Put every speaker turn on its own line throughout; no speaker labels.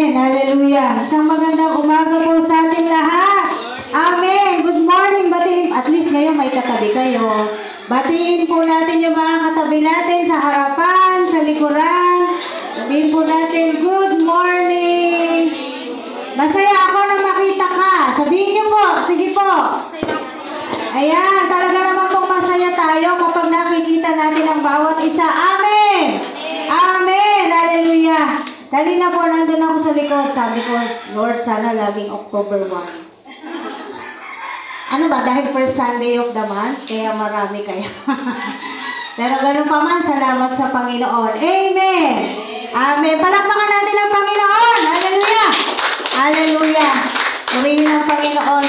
Amen. Hallelujah. Isang magandang umaga po sa ating lahat. Amen. Good morning. Batiin. At least ngayon may katabi kayo. Batiin po natin yung mga katabi natin sa harapan, sa likuran. Sabihin po natin, good morning. Masaya ako na makita ka. Sabihin niyo po. Sige po. Ayan. Talaga naman po masaya tayo kapag nakikita natin ang bawat isa. Amen. Amen. Hallelujah. Dali na po, nandun ako sa likod. Sabi ko, Lord, sana laging October 1. Ano ba? Dahil first Sunday of the month, kaya marami kayo. Pero ganun pa man, salamat sa Panginoon. Amen! Amen! Palakpakan natin ang Panginoon! Hallelujah! Hallelujah! Purihin ang Panginoon.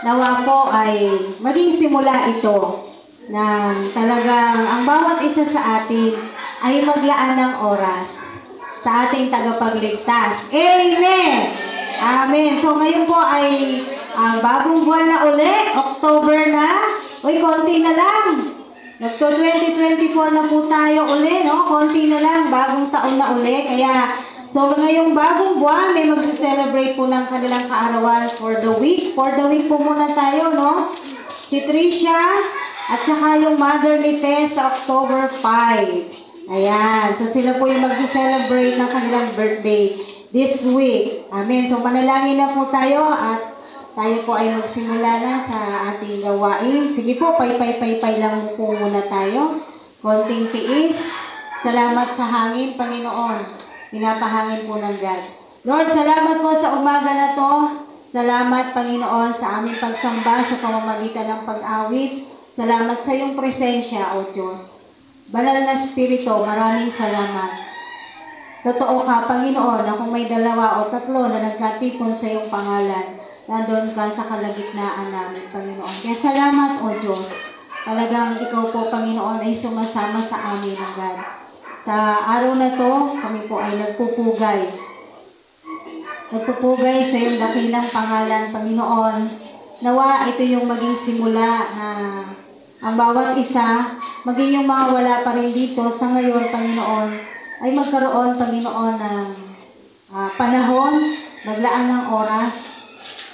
Nawa po ay maging simula ito na talagang ang bawat isa sa atin ay maglaan ng oras sa ating tagapagligtas. Amen! Amen! So ngayon po ay bagong buwan na uli, October na. Uy, konti na lang. Nagto-2024 na po tayo uli, no? Konti na lang, bagong taon na uli. Kaya, so ngayong bagong buwan, may mag-celebrate po ng kanilang kaarawan for the week. For the week po muna tayo, no? Si Tricia at saka yung mother ni Tess sa October 5. Ayan. So, sila po yung magse-celebrate ng kanilang birthday this week. Amen. So, manalangin na po tayo at tayo po ay magsimula na sa ating gawain. Sige po, pay lang po muna tayo. Konting tiis. Salamat sa hangin, Panginoon. Pinapahangin po ng God. Lord, salamat po sa umaga na to. Salamat, Panginoon, sa aming pagsamba sa pamamagitan ng pag-awit. Salamat sa iyong presensya, O Diyos. Banal na Espiritu, maraming salamat. Totoo ka, Panginoon, na kung may 2 o 3 na nagkatipon sa iyong pangalan, nandun ka sa kalagitnaan namin, Panginoon. Kaya salamat, O Diyos. Talagang ikaw po, Panginoon, ay sumasama sa amin, God. Sa araw na to, kami po ay nagpupugay. Nagpupugay sa iyong dakilang pangalan, Panginoon. Nawa, ito yung maging simula na ang bawat isa, maging yung mga wala pa rin dito sa ngayon, Panginoon, ay magkaroon, Panginoon, ng panahon, maglaan ng oras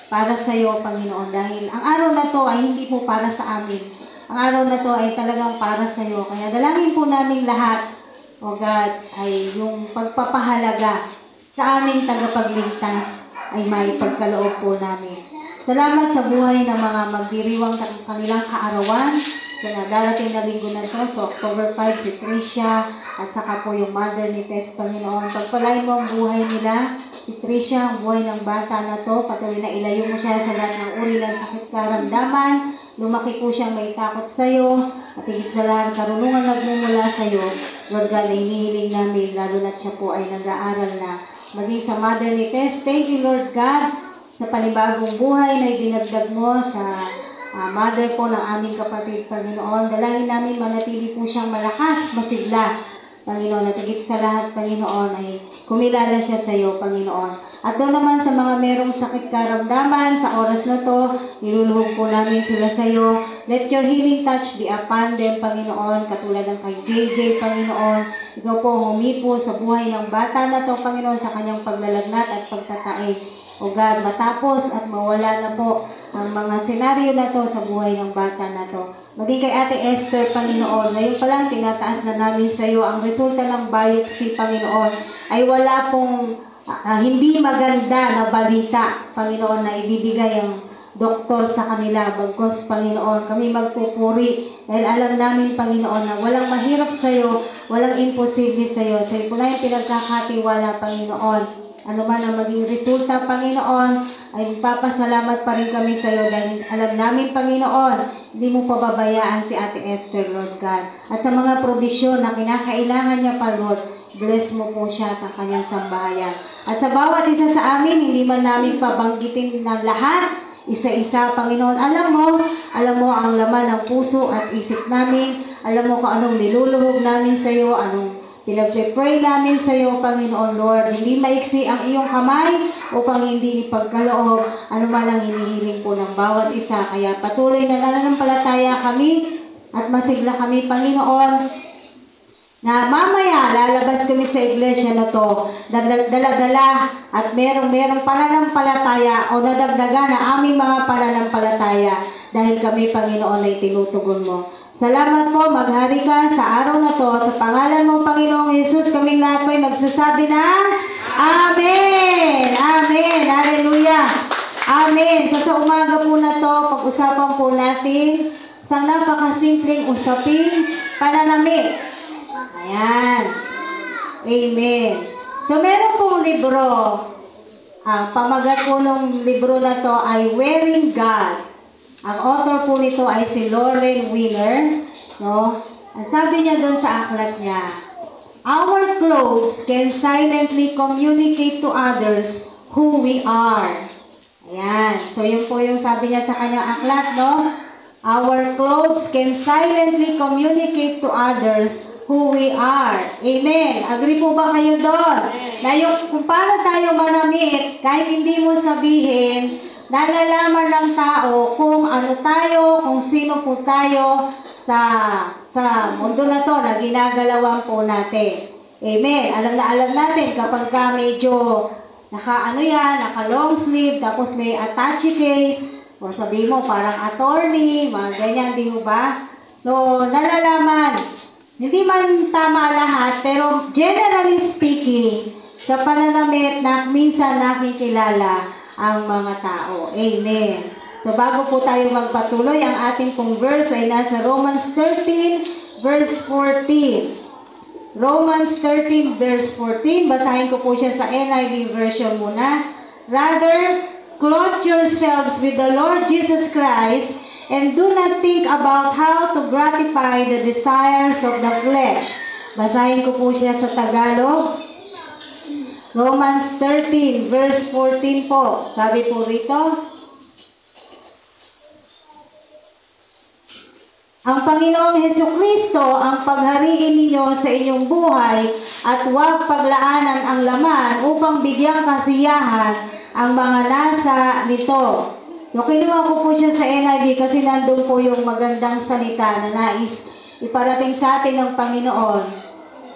para sa iyo, Panginoon. Dahil ang araw na to ay hindi po para sa amin. Ang araw na to ay talagang para sa iyo. Kaya dalangin po namin lahat, O God, ay yung pagpapahalaga sa aming tagapagligtas ay may pagkaloob po namin. Salamat sa buhay ng mga magdiriwang kanilang kaarawan sa darating na linggo na ito. So, October 5, si Tricia at saka po yung mother ni Tess, Panginoon. Pagpalain mo ang buhay nila. Si Tricia, ang buhay ng bata na to, patuloy na ilayo mo siya sa lahat ng uri ng sakit karamdaman. Lumaki po siyang may takot sa iyo at higit sa lahat, karunungan nagmumula sa iyo. Lord God, ay hinihiling namin, lalo na siya po ay nag-aaral na. Maging sa mother ni Tess, thank you, Lord God, sa panibagong buhay na idinagdag mo sa mother po ng aming kapatid, Panginoon. Dalangin namin manatili po siyang malakas, masigla, Panginoon. At higit sa lahat, Panginoon, ay kumilala siya sa iyo, Panginoon. At doon naman sa mga merong sakit karamdaman, sa oras na to, niluluhog po namin sila sa iyo. Let your healing touch be upon them, Panginoon. Katulad ng kay JJ, Panginoon. Ikaw po humipo sa buhay ng bata na to, Panginoon, sa kanyang paglalagnat at pagtatae. O God, matapos at mawala na po ang mga senaryo na to sa buhay ng bata na to. Maging kay Ate Esther, Panginoon, ngayon pa lang tinataas na namin sa iyo ang resulta ng biopsy, Panginoon, ay wala pong hindi maganda na balita, Panginoon, na ibibigay ang doktor sa kanila. Bagkos, Panginoon, kami magpupuri dahil alam namin, Panginoon, na walang mahirap sa iyo, walang imposible sa iyo. Sa iyo po na yung pinagkakatiwala, Panginoon. Ano man ang maging resulta, Panginoon, ay magpapasalamat pa rin kami sa iyo dahil alam namin, Panginoon, hindi mo pababayaan si Ate Esther, Lord God. At sa mga probisyon na kinakailangan niya pa, Lord, bless mo po siya at ang kanyang sambahayan. At sa bawat isa sa amin, hindi man namin pabanggitin ng lahat, isa-isa, Panginoon. Alam mo ang laman ng puso at isip namin. Alam mo kung anong niluluhog namin sa iyo, anong pinag-pray namin sa iyo, Panginoon, Lord. Hindi maiksi ang iyong kamay upang hindi ipagkaloob ano man ang hinihiling po ng bawat isa. Kaya patuloy na nananampalataya kami at masigla kami, Panginoon, na mamaya lalabas kami sa iglesia na to, dala-dala at merong pananampalataya o nadagdagan na aming mga pananampalataya dahil kami, Panginoon, ay tinutugon mo. Salamat po, maghari ka sa araw na to. Sa pangalan mo, Panginoong Jesus, kaming lahat po ay magsasabi ng Amen! Amen! Hallelujah! Amen! So sa umaga po na to, pag-usapan po natin sa napakasimpleng usapin, pananamit. Ayan. Amen. So, meron pong libro. Pamagat po ng libro na to ay Wearing God. Ang author po nito ay si Lauren Wiener. No? Ang sabi niya doon sa aklat niya, our clothes can silently communicate to others who we are. Ayan. So, yun po yung sabi niya sa kanyang aklat, no? Our clothes can silently communicate to others who we are. Amen. Agree po ba kayo doon? Na yung kung paano tayo manamit, kahit hindi mo sabihin, nalalaman ng tao kung ano tayo, kung sino po tayo sa mundo na to na ginagalawan po natin. Amen. Alam natin kapag ka medyo naka long sleeve, tapos may attache case, o sabihin mo parang attorney, mga ganyan, di ba? So, nalalaman. Hindi man tama lahat, pero generally speaking, sa pananamit na minsan nakikilala ang mga tao. Amen. So bago po tayo magpatuloy, ang ating pong verse ay nasa Romans 13, verse 14. Romans 13, verse 14. Basahin ko po siya sa NIV version muna. Rather, clothe yourselves with the Lord Jesus Christ, and do not think about how to gratify the desires of the flesh. Basahin ko po siya sa Tagalog. Romans 13, verse 14 po. Sabi po rito, ang Panginoong Hesukristo ang paghariin ninyo sa inyong buhay at huwag paglaanan ang laman upang bigyang kasiyahan ang mga nasa nito. So, kinuha ko po siya sa NIV kasi nandun po yung magandang salita na nais iparating sa atin ng Panginoon.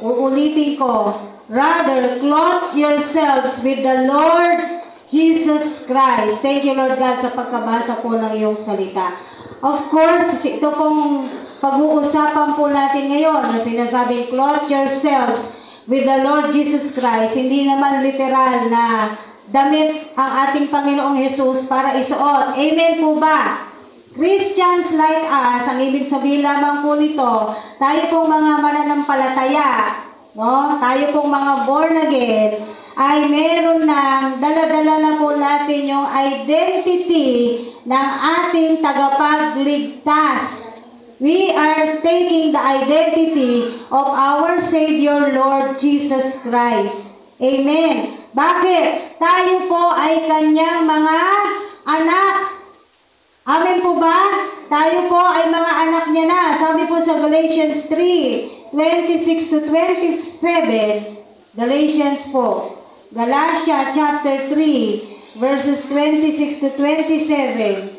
Uulitin ko, rather, clothe yourselves with the Lord Jesus Christ. Thank you, Lord God, sa pagkabasa po ng iyong salita. Of course, ito pong pag-uusapan po natin ngayon na sinasabing clothe yourselves with the Lord Jesus Christ. Hindi naman literal na damit ang ating Panginoong Jesus para isuot. Amen po ba? Christians like us, ang ibig sabihin lamang po nito, tayo pong mga mananampalataya, no? Tayo pong mga born again, ay meron ng dala-dala na po natin yung identity ng ating tagapagligtas. We are taking the identity of our Savior, Lord Jesus Christ. Amen. Bakit? Tayo po ay kanyang mga anak. Amen po ba? Tayo po ay mga anak niya na. Sabi po sa Galatians 3, 26 to 27. Galatians po. Galatia chapter 3, verses 26 to 27.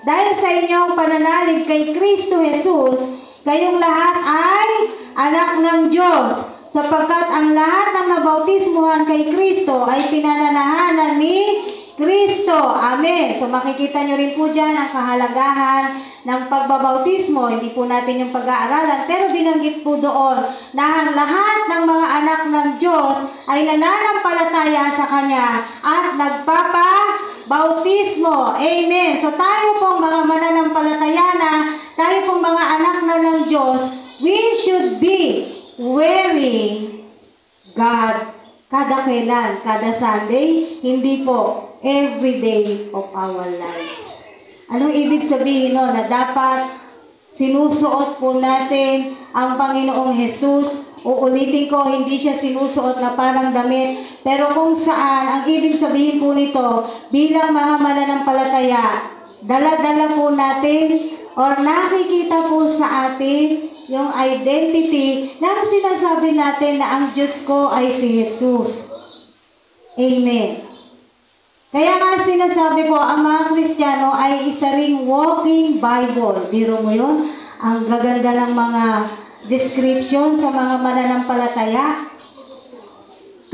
Dahil sa inyong pananalig kay Kristo Jesus, kayong lahat ay anak ng Diyos, sapagkat ang lahat ng nabautismuhan kay Kristo ay pinananahanan ni Kristo. Amen. So makikita nyo rin po dyan ang kahalagahan ng pagbabautismo. Hindi po natin yung pag-aaralan, pero binanggit po doon na ang lahat ng mga anak ng Diyos ay nananampalataya sa Kanya at nagpapabautismo. Amen. So tayo pong mga mananampalataya na, tayo pong mga anak na ng Diyos, we should be wearing God kada kailan, kada Sunday, hindi po every day of our lives. Anong ibig sabihin no? Na dapat sinusuot po natin ang Panginoong Jesus. Uulitin ko, hindi siya sinusuot na parang damit, pero kung saan, ang ibig sabihin po nito, bilang mga mananampalataya, dala-dala po natin or nakikita po sa atin yung identity na sinasabi natin na ang Diyos ko ay si Jesus. Amen. Kaya nga sinasabi po, ang mga Kristiyano ay isa ring walking Bible. Biro mo yun? Ang gaganda ng mga description sa mga mananampalataya.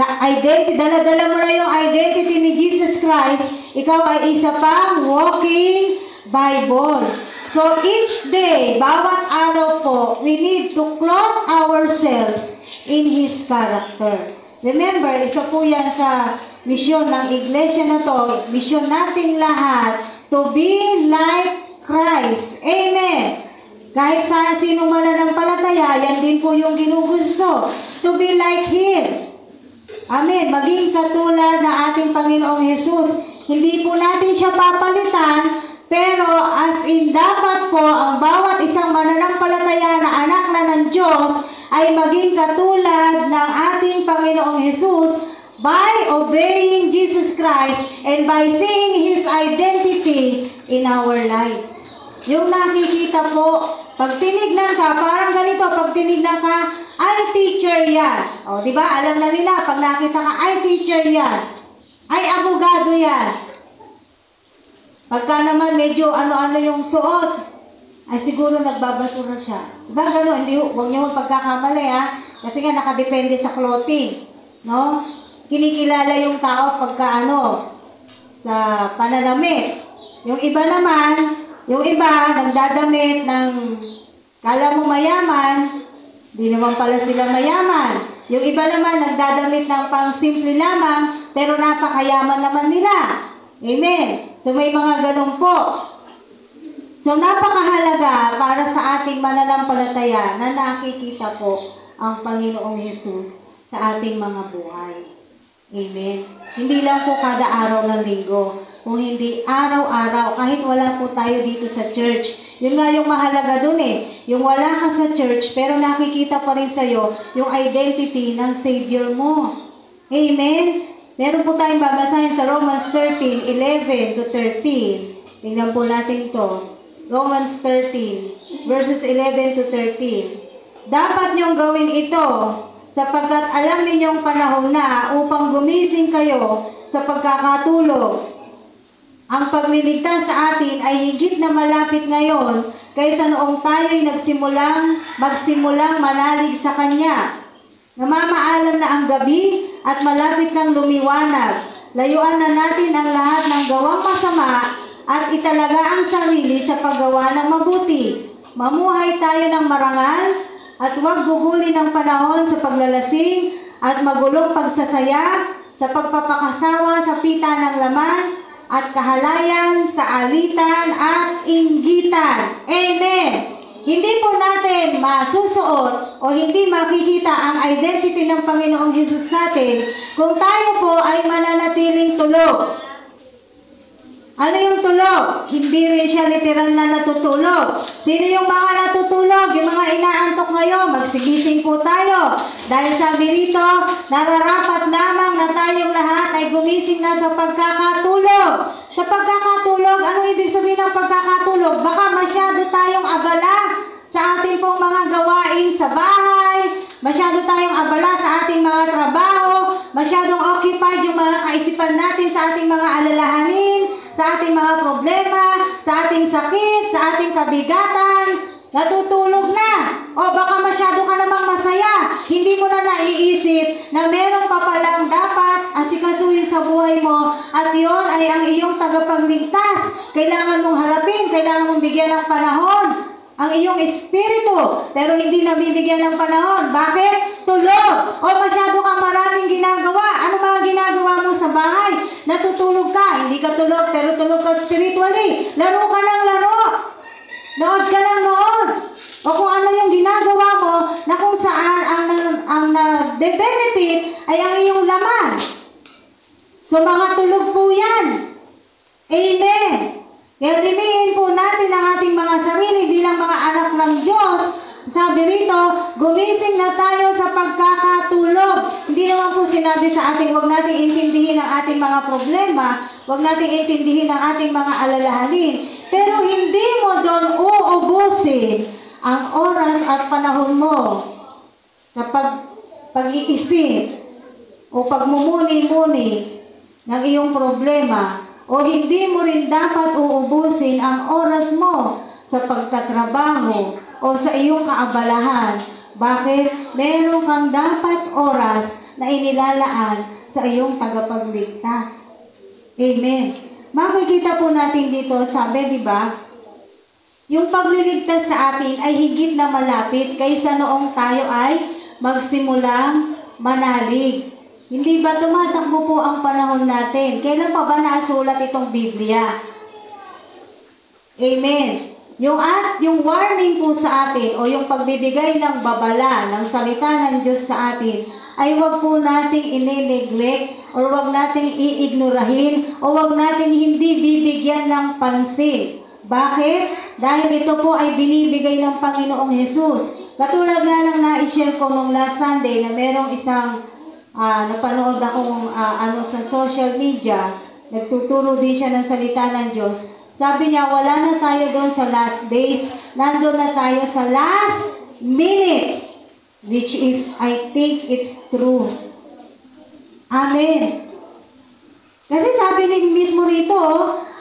Identity, dala-dala mo na yung identity ni Jesus Christ, ikaw ay isa pang walking Bible. So each day, bawat araw po, we need to clothe ourselves in His character. Remember, isa po yan sa misyon ng iglesia na to, misyon nating lahat, to be like Christ. Amen. Kahit sa sinong mananampalataya, yan din po yung ginugusto, to be like Him. Amen. Maging katulad na ating Panginoong Jesus. Hindi po natin siya papalitan, pero as in dapat po ang bawat isang mananampalataya na anak na ng Diyos ay maging katulad ng ating Panginoong Jesus by obeying Jesus Christ and by seeing His identity in our lives. Yung nakikita po, pag tinignan ka, parang ganito, pag tinignan ka, ay teacher yan. O, di ba? Alam na nila, pag nakita ka, ay teacher yan. Ay abogado yan. Pagka naman medyo ano-ano yung suot, ay siguro nagbabasura siya. Diba gano'n? Huwag niyo pagkakamali ha. Kasi nga nakadepende sa clothing. No? Kinikilala yung tao pagka sa pananamit. Yung iba naman, nagdadamit ng kala mo mayaman, di naman pala sila mayaman. Yung iba naman nagdadamit ng pang-simple lamang, pero napakayaman naman nila. Amen. So may mga ganun po. So napakahalaga para sa ating mananampalataya na nakikita po ang Panginoong Jesus sa ating mga buhay. Amen. Hindi lang po kada araw ng linggo, kung hindi araw-araw, kahit wala po tayo dito sa church. Yun nga yung mahalaga dun eh. Yung wala ka sa church, pero nakikita pa rin sa'yo yung identity ng Savior mo. Amen? Meron po tayong babasahin sa Romans 13:11 to 13. Tingnan po natin to. Romans 13, verses 11 to 13. Dapat niyong gawin ito, sapagkat alam ninyong panahon na upang gumising kayo sa pagkakatulog. Ang pagliligtas sa atin ay higit na malapit ngayon kaysa noong tayo'y magsimulang manalig sa Kanya. Namamaalam na ang gabi at malapit ng lumiwanag. Layuan na natin ang lahat ng gawang masama at italaga ang sarili sa paggawa ng mabuti. Mamuhay tayo ng marangal at huwag gugulin ng panahon sa paglalasing at magulong pagsasaya, sa pagpapakasawa sa pita ng laman at kahalayan sa alitan at inggitan. Amen! Hindi po natin masusuot o hindi makikita ang identity ng Panginoong Jesus sa atin kung tayo po ay mananatiling tulog. Ano yung tulog? Hindi rin siya literal na natutulog. Sino yung mga natutulog? Yung mga inaantok ngayon, magsigising po tayo. Dahil sabi rito, nararapat lamang na tayong lahat ay gumising na sa pagkakatulog. Sa pagkakatulog, anong ibig sabihin ng pagkakatulog? Baka masyado tayong abala sa ating pong mga gawain sa bahay, masyado tayong abala sa ating mga trabaho, masyadong occupied yung mga kaisipan natin sa ating mga alalahanin, sa ating mga problema, sa ating sakit, sa ating kabigatan, natutulog na. O baka masyado ka namang masaya, hindi mo na naiisip na meron pa palang dapat asikasuhin sa buhay mo at yun ay ang iyong tagapagligtas. Kailangan mong harapin, kailangan mong bigyan ng panahon ang iyong espiritu, pero hindi nabibigyan ng panahon. Bakit? Tulog. O masyado kang maraming ginagawa. Ano mga ginagawa mo sa bahay? Natutulog ka. Hindi ka tulog, pero tulog ka spiritually. Laro ka ng laro. Nood ka ng nood. O kung ano yung ginagawa mo, na kung saan ang nagbe-benefit ay ang iyong laman. So mga tulog po yan. Amen. Kaya riniin po natin ang ating mga sarili bilang mga anak ng Diyos. Sabi rito, gumising na tayo sa pagkakatulog. Hindi naman po sinabi sa ating huwag nating intindihin ang ating mga problema, huwag nating intindihin ang ating mga alalahanin. Pero hindi mo doon uubusin ang oras at panahon mo sa pag-iisip o pagmumuni-muni ng iyong problema. O hindi mo rin dapat uubusin ang oras mo sa pagtatrabaho o sa iyong kaabalahan. Bakit? Meron kang dapat oras na inilalaan sa iyong tagapagligtas. Amen. Makikita po natin dito, sabi, di ba? Yung pagliligtas sa atin ay higit na malapit kaysa noong tayo ay magsimulang manalig. Hindi ba tumatakbo po ang panahon natin? Kailan pa ba nasulat itong Biblia? Amen. Yung warning po sa atin o yung pagbibigay ng babala ng salita ng Diyos sa atin ay huwag po nating ine-neglect o huwag nating iignorahin o huwag nating hindi bibigyan ng pansin. Bakit? Dahil ito po ay binibigay ng Panginoong Hesus. Katulad nga ng na-share ko nung last Sunday na merong isang napanood akong sa social media, nagtuturo din siya ng salita ng Diyos. Sabi niya, wala na tayo doon sa last days, nandun na tayo sa last minute, which is, I think it's true. Amen. Kasi sabi niya mismo rito,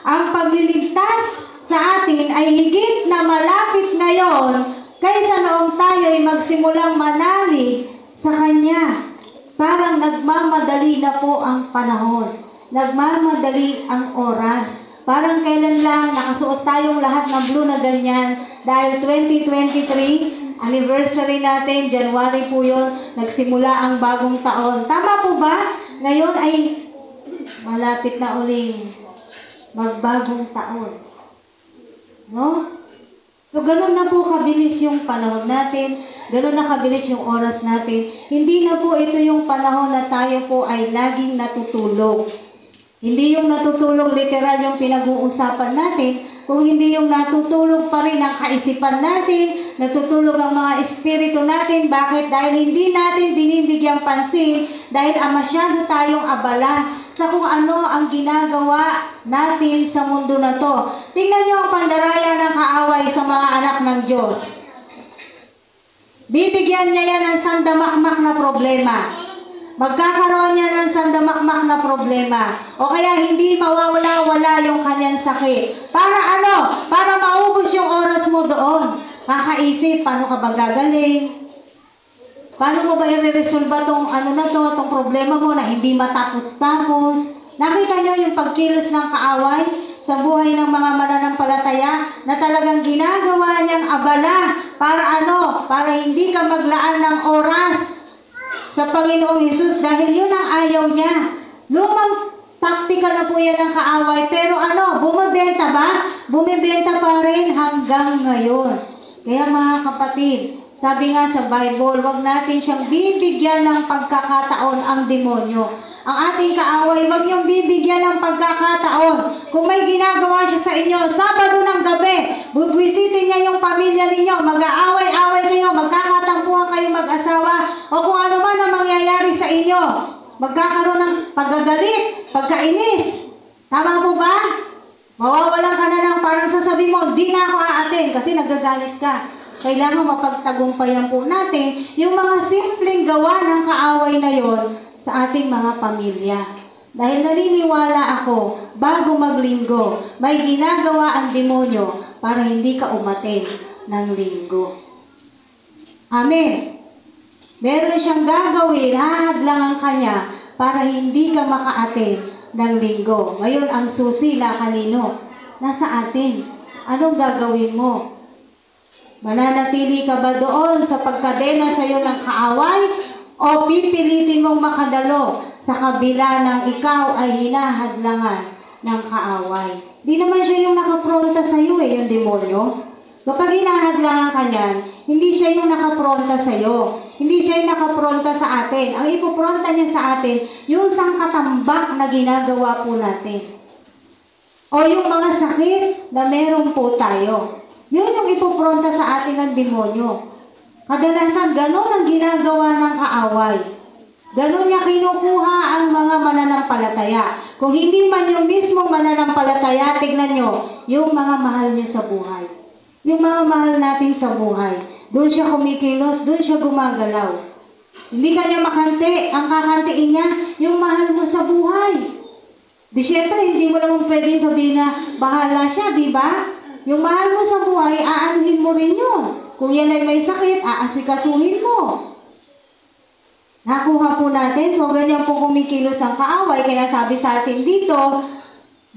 ang pagliligtas sa atin ay higit na malapit ngayon kaysa noong tayo ay magsimulang manalig sa Kanya. Parang nagmamadali na po ang panahon. Nagmamadali ang oras. Parang kailan lang nakasuot tayong lahat ng blue na ganyan dahil 2023, anniversary natin, January po yun, nagsimula ang bagong taon. Tama po ba? Ngayon ay malapit na uling magbagong taon. No? So, ganun na po kabilis yung panahon natin, ganun na kabilis yung oras natin. Hindi na po ito yung panahon na tayo po ay laging natutulog. Hindi yung natutulog literal yung pinag-uusapan natin, kung hindi yung natutulog pa rin ang kaisipan natin, natutulog ang mga espiritu natin. Bakit? Dahil hindi natin binibigyang pansin, dahil masyado tayong abala sa kung ano ang ginagawa natin sa mundo na to. Tingnan nyo ang pandaraya ng kaaway sa mga anak ng Diyos. Bibigyan niya yan ng sandamakmak na problema. Magkakaroon niya ng sandamakmak na problema. O kaya hindi mawawala-wala yung kanyang sakit. Para ano? Para maubos yung oras mo doon. Kakaisip, paano ka ba gagaling? Paano mo ba i-resolve itong itong problema mo na hindi matapos-tapos? Nakita nyo yung pagkilos ng kaaway sa buhay ng mga mananampalataya na talagang ginagawa niyang abala para para hindi ka maglaan ng oras sa Panginoong Hesus dahil yun ang ayaw niya. Lumang taktika na po yan ng kaaway pero bumibenta ba? Bumibenta pa rin hanggang ngayon. Kaya mga kapatid, sabi nga sa Bible, wag natin siyang bibigyan ng pagkakataon ang demonyo. Ang ating kaaway, wag niyong bibigyan ng pagkakataon. Kung may ginagawa siya sa inyo, Sabado ng gabi, bubwisitin niya yung pamilya ninyo, mag-aaway-away kayo, magkakatampuhan kayo mag-asawa, o kung ano man ang mangyayari sa inyo. Magkakaroon ng pagagalit, pagkainis. Tama po ba? Mawawalan ka na ng parang sasabi mo, di na ako aatin kasi nagagalit ka. Kailangan mapagtagumpayan po natin yung mga simpleng gawa ng kaaway na yon sa ating mga pamilya. Dahil naniniwala ako, bago maglinggo, may ginagawa ang demonyo para hindi ka umatin ng linggo. Amen. Meron siyang gagawin, hahadlangan kanya para hindi ka makaatin ng linggo. Ngayon, ang susi na kanino? Nasa atin. Anong gagawin mo? Mananatili ka ba doon sa pagkadena sa iyo ng kaaway? O pipilitin mong makadalo sa kabila ng ikaw ay hinahadlangan ng kaaway? Di naman siya yung nakapronta sa iyo yung demonyo. Kapag hinahadlangan ka niyan, hindi siya yung nakapronta sa iyo. Hindi siya yung nakapronta sa atin. Ang ipopronta niya sa atin, yung sangkatambak na ginagawa po natin. O yung mga sakit na meron po tayo. Yun yung ipopronta sa atin ng demonyo. Kadalasan, ganun ang ginagawa ng kaaway. Ganun niya kinukuha ang mga mananampalataya. Kung hindi man yung mismong mananampalataya, tignan nyo, yung mga mahal niyo sa buhay. Yung mga mahal natin sa buhay. Doon siya kumikilos, doon siya gumagalaw. Hindi ka niya makante, ang kakantiin niya, yung mahal mo sa buhay. Di syempre, hindi mo naman pwede sabihin na bahala siya, di ba? yung mahal mo sa buhay, aanuhin mo rin yun. Kung yan ay may sakit, aasikasuhin mo. Nakuha po natin. So, ganyan po kumikilos ang kaaway. Kaya sabi sa atin dito,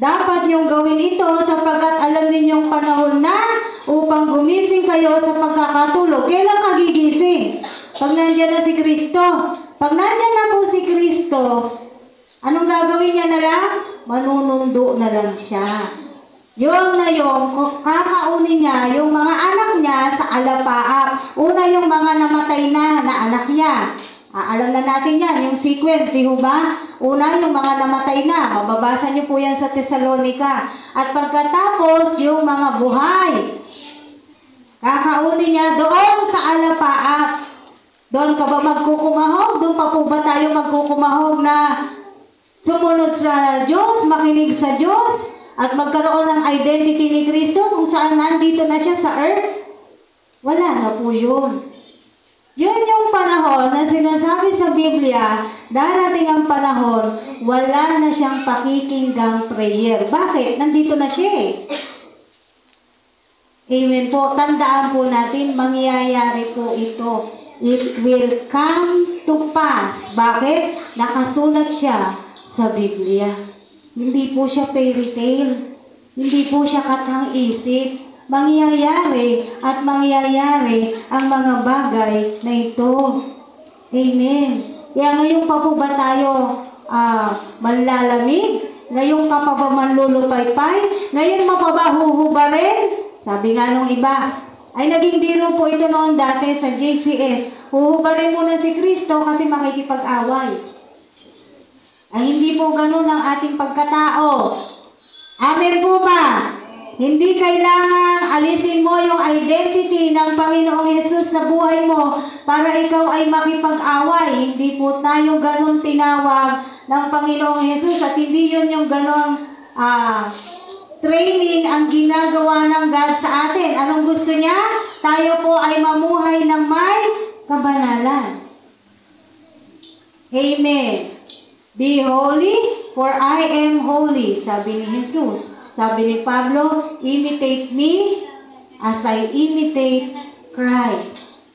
dapat niyong gawin ito sapagkat alam ninyong panahon na upang gumising kayo sa pagkakatulog. Kailan ka gigising? Pag nandiyan na si Kristo. Pag nandiyan na po si Kristo, anong gagawin niya na lang? Manunundo na lang siya. Yung na yung kakaunin niya, yung mga anak niya sa alapaap. Una yung mga namatay na anak niya. Alam na natin yan, yung sequence, di ho ba? Una, yung mga namatay na. Mababasa niyo po yan sa Thessalonica. At pagkatapos, yung mga buhay. Kakaunin niya doon sa alapaap. Doon ka ba magkukumahog? Doon pa po ba tayo magkukumahog na sumunod sa Diyos, makinig sa Diyos, at magkaroon ng identity ni Kristo kung saan nandito na siya sa earth? Wala na po yun. Yun yung panahon na sinasabi sa Biblia, darating ang panahon, wala na siyang pakikinggang prayer. Bakit? Nandito na siya eh. Amen po. Tandaan po natin, mangyayari po ito. It will come to pass. Bakit? Nakasulat siya sa Biblia. Hindi po siya fairy tale. Hindi po siya katang-isip. Mangyayari at mangyayari ang mga bagay na ito. Amen. Kaya ngayon pa po ba tayo manlalamig? Ngayon ka pa ba manlulupaypay? Ngayon mo pa ba huhubarin? Sabi nga nung iba, ay naging biro po ito noon dati sa JCS. Huhubarin muna si Kristo kasi makikipag-away. Ay hindi po ganun ang ating pagkatao. Amen po ba? Hindi kailangan alisin mo yung identity ng Panginoong Hesus sa buhay mo para ikaw ay makipag-away. Hindi po tayo ganun tinawag ng Panginoong Hesus at hindi yun yung ganun training ang ginagawa ng God sa atin. Anong gusto niya? Tayo po ay mamuhay ng may kabanalan. Amen. Be holy, for I am holy, sabi ni Jesus. Sabi ni Pablo, imitate me as I imitate Christ.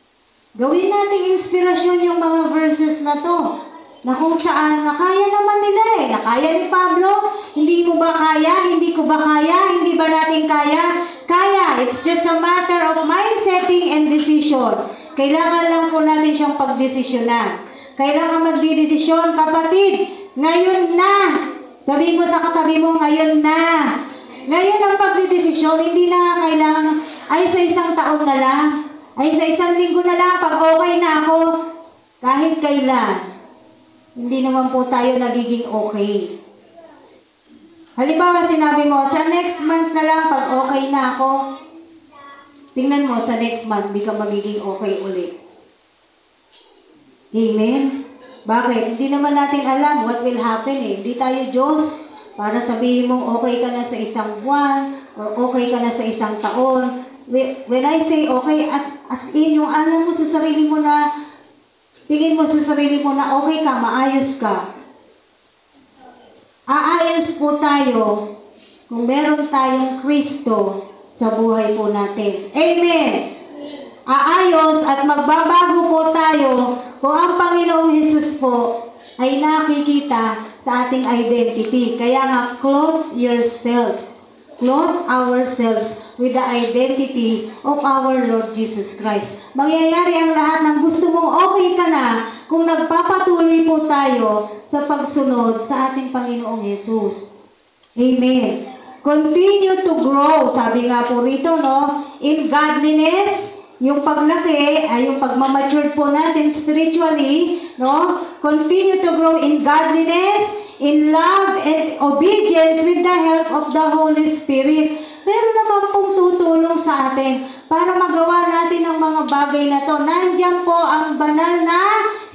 Gawin natin inspirasyon yung mga verses na to, na kung saan nakaya naman nila eh. Nakaya ni Pablo, hindi mo ba kaya? Hindi ko ba kaya? Hindi ba natin kaya? Kaya. It's just a matter of mind setting and decision. Kailangan lang po natin siyang pagdesisyonan. Kailangan magdidesisyon, kapatid. Ngayon na. Sabi mo sa katabi mo, ngayon na. Ngayon ang pagdidesisyon, hindi na kailangan, ay sa isang taon na lang, ay sa isang linggo na lang, pag okay na ako, kahit kailan. Hindi naman po tayo nagiging okay. Halimbawa, sinabi mo, sa next month na lang, pag okay na ako, tingnan mo, sa next month, hindi ka magiging okay ulit. Amen? Bakit? Hindi naman natin alam what will happen eh. Hindi tayo Diyos para sabihin mong okay ka na sa isang buwan or okay ka na sa isang taon. When I say okay, as in, yung alam mo sa sarili mo na, tingin mo sa sarili mo na okay ka, maayos ka. Aayos po tayo kung meron tayong Kristo sa buhay po natin. Amen! Aayos at magbabago po tayo kung ang Panginoong Hesus po ay nakikita sa ating identity. Kaya nga, clothe yourselves. Clothe ourselves with the identity of our Lord Jesus Christ. Mangyayari ang lahat ng gusto mong okay ka na kung nagpapatuloy po tayo sa pagsunod sa ating Panginoong Hesus. Amen. Continue to grow. Sabi nga po rito, no? In godliness, yung paglaki, ay yung pagmamature po natin spiritually, no? Continue to grow in godliness, in love and obedience with the help of the Holy Spirit. Meron naman pong tutulong sa atin para magawa natin ang mga bagay na to. Nandiyan po ang banal na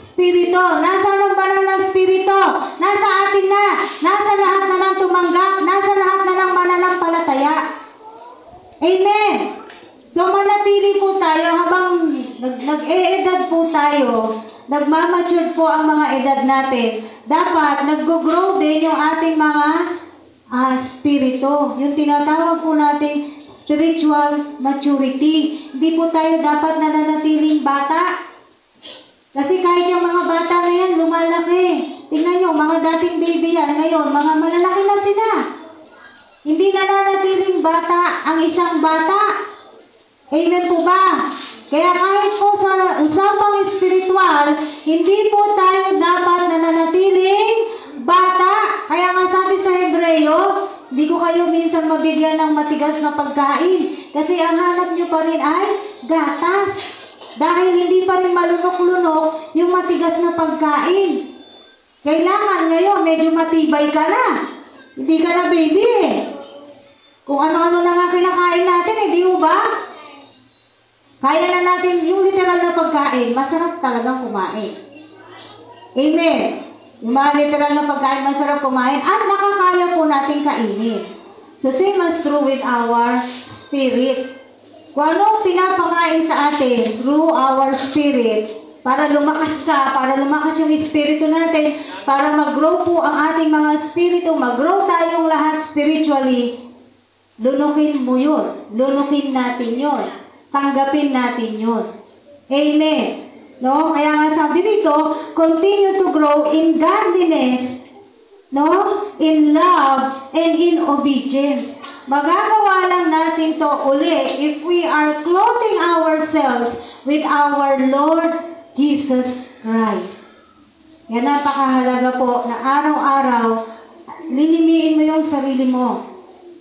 Espiritu. Nasaan ang banal na Espiritu? Nasa atin na. Nasa lahat na ng tumanggap. Nasa lahat na ng mananampalataya. Amen. So manatili po tayo habang nag-e-edad po tayo, nagmamature po ang mga edad natin. Dapat nag-grow din yung ating mga spirito. Yung tinatawag po natin spiritual maturity. Hindi po tayo dapat nananatiling bata. Kasi kahit yung mga bata ngayon, lumalaki. Tingnan nyo, mga dating baby yan, ngayon, mga malalaki na sila. Hindi nananatiling bata ang isang bata. Amen po ba? Kaya kahit po sa usapang espiritual, hindi po tayo dapat nananatiling bata. Kaya nga sabi sa Hebreo, hindi ko kayo minsan mabigyan ng matigas na pagkain. Kasi ang hanap nyo pa rin ay gatas. Dahil hindi pa rin malunok-lunok yung matigas na pagkain. Kailangan ngayon, medyo matibay ka na. Hindi ka na baby eh. Kung ano-ano na nga kinakain natin, di ba? Kaya na natin yung literal na pagkain, masarap talagang kumain. Amen. Yung mga literal na pagkain, masarap kumain at nakakaya po natin kainin. So same as true with our spirit. Kung anong pinapakain sa atin through our spirit, para lumakas ka, para lumakas yung espiritu natin, para mag-grow po ang ating mga espiritu, mag-grow tayong lahat spiritually, lunukin mo yun. Lunukin natin yun. Tanggapin natin yun. Amen. No? Kaya nga sabi dito, continue to grow in godliness, no? In love and in obedience. Magagawa lang natin to uli if we are clothing ourselves with our Lord Jesus Christ. Yan napakahalaga po na araw-araw lilimiin mo yung sarili mo.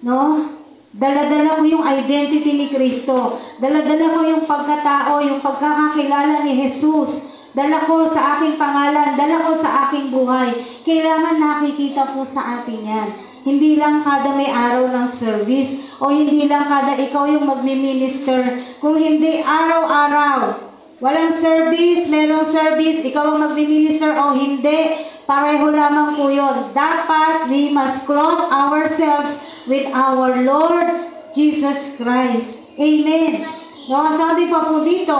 No? Dala-dala ko yung identity ni Kristo. Dala-dala ko yung pagkatao, yung pagkakakilala ni Jesus. Dala ko sa aking pangalan, dala ko sa aking buhay. Kailangan nakikita po sa atin yan. Hindi lang kada may araw ng service o hindi lang kada ikaw yung magmi-minister. Kung hindi araw-araw. Walang service, merong service, ikaw ang magmi-minister o hindi. Pareho lamang po yun. Dapat we must clothe ourselves with our Lord Jesus Christ. Amen. No, sabi pa po dito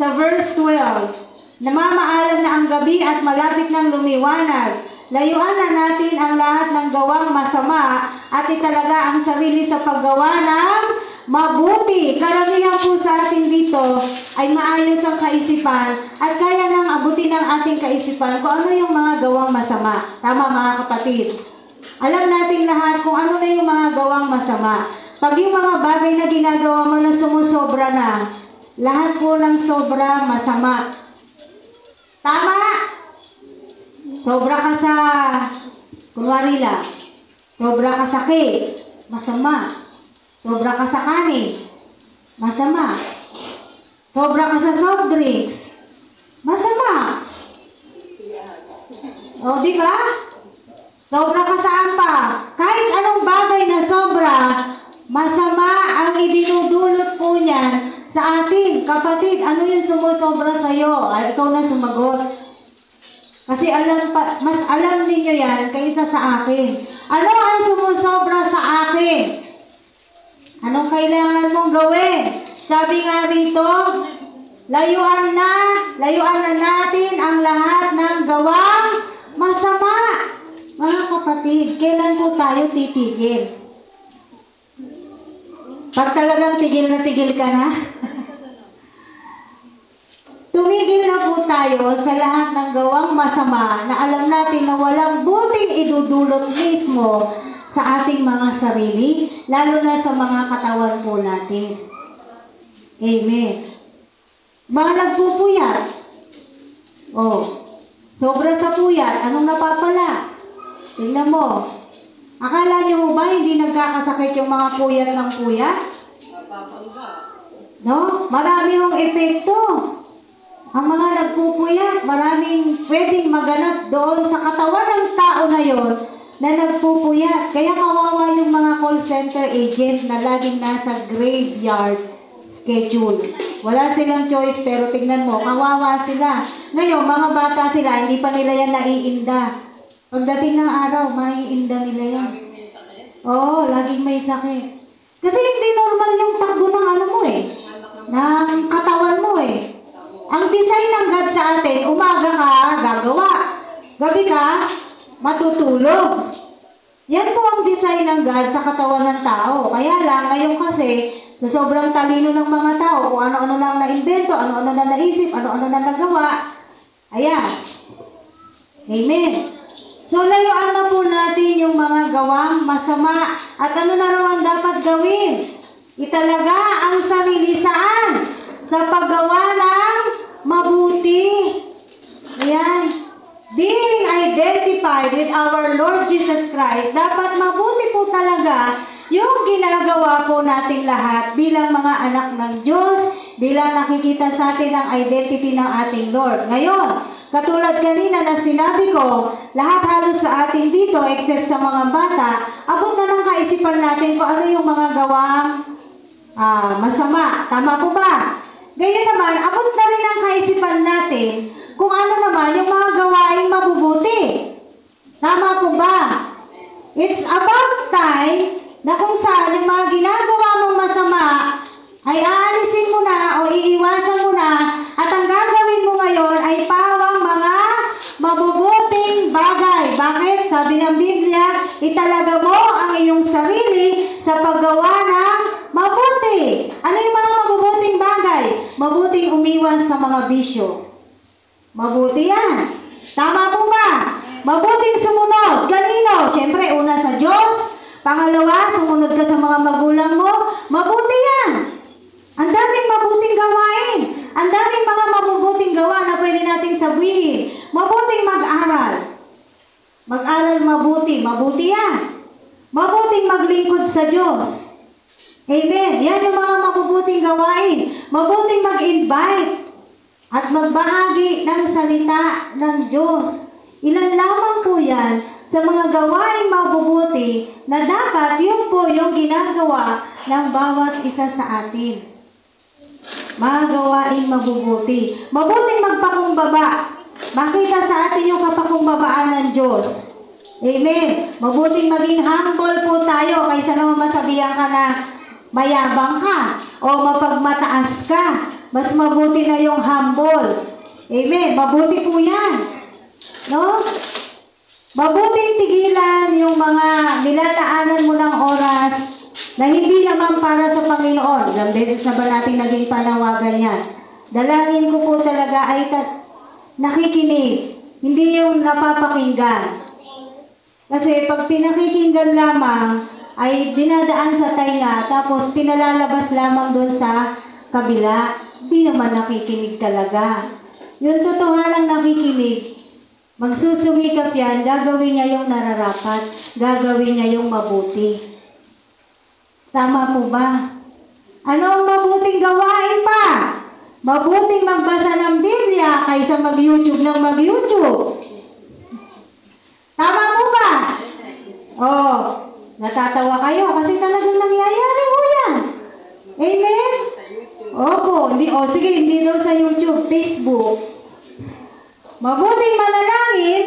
sa verse 12, namamaalam na ang gabi at malapit ng lumiwanag. Layuan na natin ang lahat ng gawang masama at italaga ang sarili sa paggawa ng mabuti. Karamihan po sa atin dito ay maayos ang kaisipan at kaya nang abutin ng ating kaisipan kung ano yung mga gawang masama. Tama mga kapatid? Alam natin lahat kung ano na yung mga gawang masama. Pag yung mga bagay na ginagawa mo na sumusobra na, lahat po ng sobra masama. Tama? Sobra ka sa, kunwari lang, sobra ka sa cake, masama. Sobra ka sa kanin, masama. Sobra ka sa soft drinks, masama. O, di ba? Sobra ka sa ampa. Kahit anong bagay na sobra, masama ang idinudulot po niyan sa atin. Kapatid, ano yung sumusobra sa'yo? Ikaw na sumagot. Kasi mas alam ninyo yan kaysa sa akin. Ano ang sumusobra sa akin? Anong kailangan mong gawin? Sabi nga rito, layuan na natin ang lahat ng gawang masama. Mga kapatid, kailan po tayo titigil? Pag talagang tigil ka na? Tumigil na po tayo sa lahat ng gawang masama na alam natin na walang buting idudulot mismo sa ating mga sarili, lalo na sa mga katawan po natin. Amen. Mga nagpupuyat. Sobra sa puyat, anong napapala? Tingnan mo. Akala niyo ba hindi nagkakasakit yung mga puyat ng puyat? No? Marami yung epekto. Ang mga nagpupuyat, maraming pwedeng maganap doon sa katawan ng tao na yon na nagpupuyat. Kaya kawawa yung mga call center agent na laging nasa graveyard schedule. Wala silang choice pero tignan mo, kawawa sila. Ngayon, mga bata sila, hindi pa nila yan naiinda. Pagdating ng araw, maiinda nila yan. Oo, laging may sakit. Kasi hindi normal yung takbo ng ano mo ng katawan mo Ang design ng God sa atin, umaga ka, gagawa. Gabi ka, matutulog. Yan po ang design ng God sa katawan ng tao. Kaya lang, ngayon kasi, sa sobrang talino ng mga tao, kung ano-ano lang na-invento, ano-ano na naisip, ano-ano na nagawa, ayan. Amen. So, layuan na po natin yung mga gawang masama. At ano na raw ang dapat gawin? Italaga ang sarili saan? Sa paggawa ng mabuti. Ayan. Being identified with our Lord Jesus Christ, dapat mabuti po talaga yung ginagawa po nating lahat bilang mga anak ng Diyos, bilang nakikita sa atin ang identity ng ating Lord. Ngayon, katulad kanina na sinabi ko, lahat halos sa atin dito, except sa mga bata, abot na ng kaisipan natin kung ano yung mga gawang masama. Tama po ba? Gayon naman, abot na rin ang kaisipan natin kung ano naman yung mga gawaing mabubuti. Tama po ba? It's about time na kung saan yung mga ginagawa mong masama ay aalisin mo na o iiwasan mo na at ang gagawin mo ngayon ay pawang mga mabubuting bagay. Bakit? Sabi ng Biblia, italaga mo ang iyong sarili sa paggawa ng mabuti. Ano yung mga mabubuting bagay? Mabuting umiwas sa mga bisyo. Mabuti yan. Tama po ba? Mabuting sumunod. Kanino? Siyempre, una sa Diyos. Pangalawa, sumunod ka sa mga magulang mo. Mabuti yan. Ang daming mabuting gawain. Ang daming mga mabubuting gawa na pwede nating sabihin. Mabuting mag-aral. Mag-aral mabuti. Mabuti yan. Mabuting maglingkod sa Diyos. Amen. Yan yung mga mabubuting gawain. Mabuting mag-invite at magbahagi ng salita ng Diyos. Ilan lamang po yan sa mga gawaing mabubuti na dapat yun po yung ginagawa ng bawat isa sa atin. Mga gawaing mabubuti. Mabuting magpakumbaba. Makita sa atin yung kapakumbabaan ng Diyos. Amen. Mabuting maging humble po tayo kaysa naman masabihan ka na mayabang ka o mapagmataas ka. Mas mabuti na yung humble. Amen. Mabuti po yan. No? Mabuting tigilan yung mga nilataanan mo ng oras na hindi naman para sa Panginoon. Ilang beses na ba natin naging panawagan yan? Dalangin ko po talaga ay nakikinig. Hindi yung napapakinggan. Kasi pag pinakikinggan lamang, ay dinadaan sa tainga, tapos pinalalabas lamang doon sa kabila. Di naman nakikinig talaga. Yung totohanang nakikinig, magsusumikap yan, gagawin niya yung nararapat, gagawin niya yung mabuti. Tama po ba? Ano ang mabuting gawain pa? Mabuting magbasa ng Biblia kaysa mag-YouTube ng mag-YouTube. Tama po ba? Oh, natatawa kayo kasi talagang nangyayari po yan. Amen? Opo, sige, hindi daw sa YouTube, Facebook. Mabuting manalangin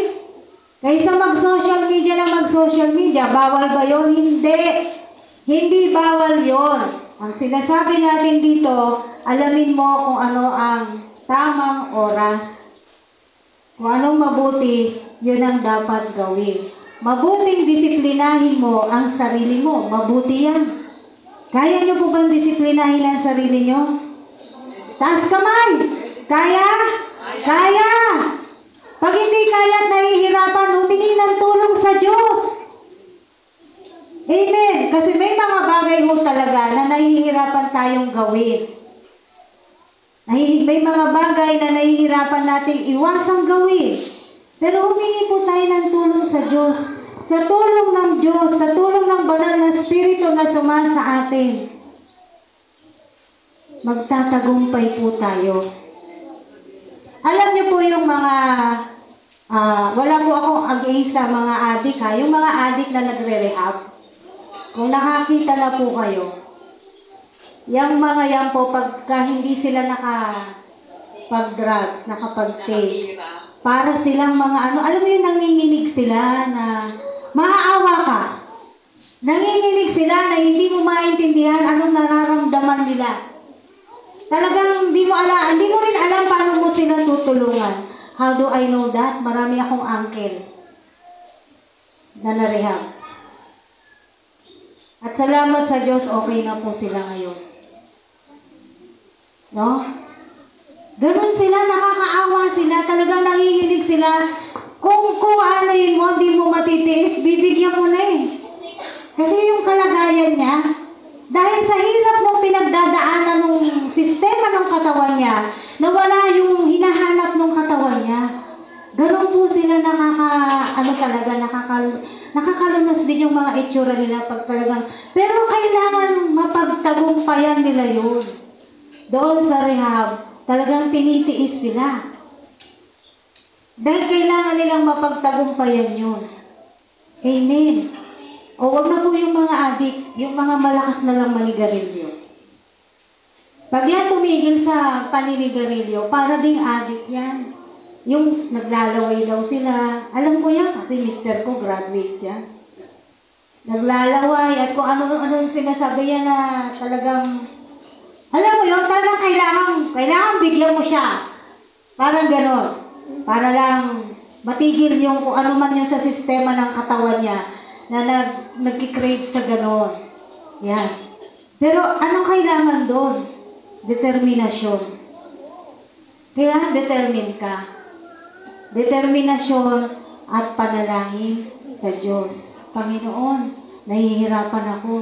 kaysa mag-social media na mag-social media. Bawal ba yun? Hindi. Hindi bawal yon. Ang sinasabi natin dito, alamin mo kung ano ang tamang oras. Kung anong mabuti, yun ang dapat gawin. Mabuting disiplinahin mo ang sarili mo. Mabuti yan. Kaya nyo po bang disiplinahin ang sarili nyo? Taas kamay! Kaya? Kaya! Pag hindi kaya at nahihirapan, humingi ng tulong sa Diyos. Amen! Kasi may mga bagay ho talaga na nahihirapan tayong gawin. May mga bagay na nahihirapan nating iwasang gawin. Pero humingi po tayo ng tulong sa Diyos. Sa tulong ng Diyos, sa tulong ng banal na Espiritu na sumasa atin, magtatagumpay po tayo. Alam niyo po yung mga, wala po akong against sa mga adik ha, yung mga adik na nagre-rehab. Kung nakakita na po kayo, yung mga yan po, pagka hindi sila nakapag-drugs, nakapag-take, para silang mga alam mo yung nanginginig sila na maaawa ka. Nanginginig sila na hindi mo maintindihan anong nararamdaman nila. Talagang hindi mo rin alam paano mo sila tutulungan. How do I know that? Marami akong uncle na narehab. At salamat sa Diyos, okay na po sila ngayon. No? Ganun sila, nakakaawa sila, talagang nanginginig sila. Kung ano yun mo, di mo matitiis, bibigyan mo na eh. Kasi yung kalagayan niya, dahil sa hirap ng pinagdadaanan ng sistema ng katawan niya, nawala yung hinahanap ng katawan niya. Ganun po sila nakakalunos din yung mga itsura nila pag talagang, pero kailangan mapagtagumpayan nila yun. Doon sa rehab, talagang tinitiis sila. Dahil kailangan nilang mapagtagumpayan yun. Amen. O wag na po yung mga adik, yung mga malakas na lang manigarilyo. Pag yan tumigil sa paninigarilyo, para ding adik yan. Yung naglalaway daw sila. Alam ko yan kasi mister ko graduate yan. Naglalaway at kung ano sinasabi yan na talagang, alam mo yun, talagang kailangan bigyan mo siya. Parang gano'n. Para lang matigil yung kung ano man yung sa sistema ng katawan niya na nag-crave sa gano'n. Yan. Pero anong kailangan doon? Determinasyon. Kaya determine ka. Determinasyon at panalangin sa Diyos. Panginoon, nahihirapan ako.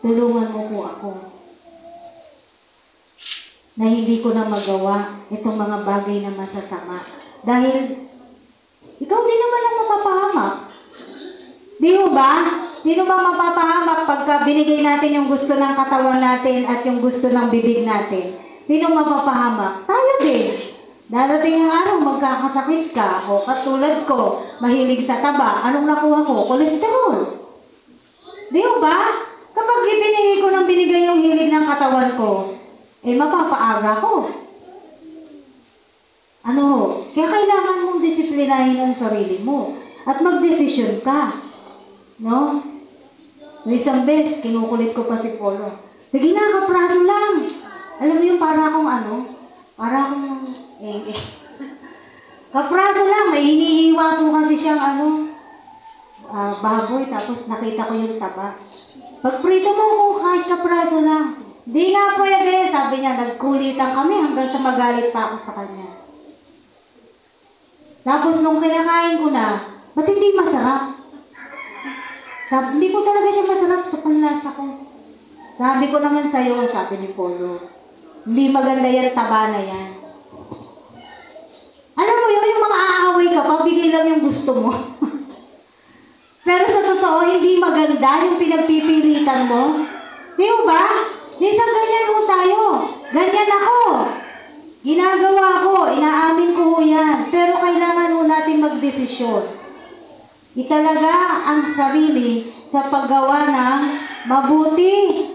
Tulungan mo po ako. Na hindi ko na magawa itong mga bagay na masasama. Dahil, ikaw din naman ang mapapahamak. Di mo ba? Sino ba mapapahamak pagka binigay natin yung gusto ng katawan natin at yung gusto ng bibig natin? Sino mapapahamak? Tayo din. Darating ang araw, magkakasakit ka. O katulad ko, mahilig sa taba. Anong nakuha ko? Kolesterol. Di ba? Kapag binigay yung hilig ng katawan ko, mapapaaga ko. Kaya kailangan mong disiplinahin ang sarili mo. At magdesisyon ka. No? Isang beses, kinukulit ko pa si Polo. Sige na, kapraso lang. Alam mo yung para akong kapraso lang, may hinihiwa po kasi siyang baboy, tapos nakita ko yung taba. Pagprito mo kahit kapraso lang. Di nga po yan, sabi niya, nagkulitan kami hanggang sa magalit pa ako sa kanya. Tapos nung kinakain ko na, ba't hindi masarap? Hindi po talaga siya masarap sa panlasa ko. Sabi ko naman sa'yo, sabi ni Polo, hindi maganda yan, taba na yan. Alam mo yun, yung mga aaway ka, pabigay lang yung gusto mo. Pero sa totoo, hindi maganda yung pinagpipilitan mo. Di ba? Minsan ganyan mo tayo. Ganyan ako. Ginagawa ko, inaamin ko yan. Pero kailangan mo natin magdesisyon. Italaga ang sarili sa paggawa ng mabuti.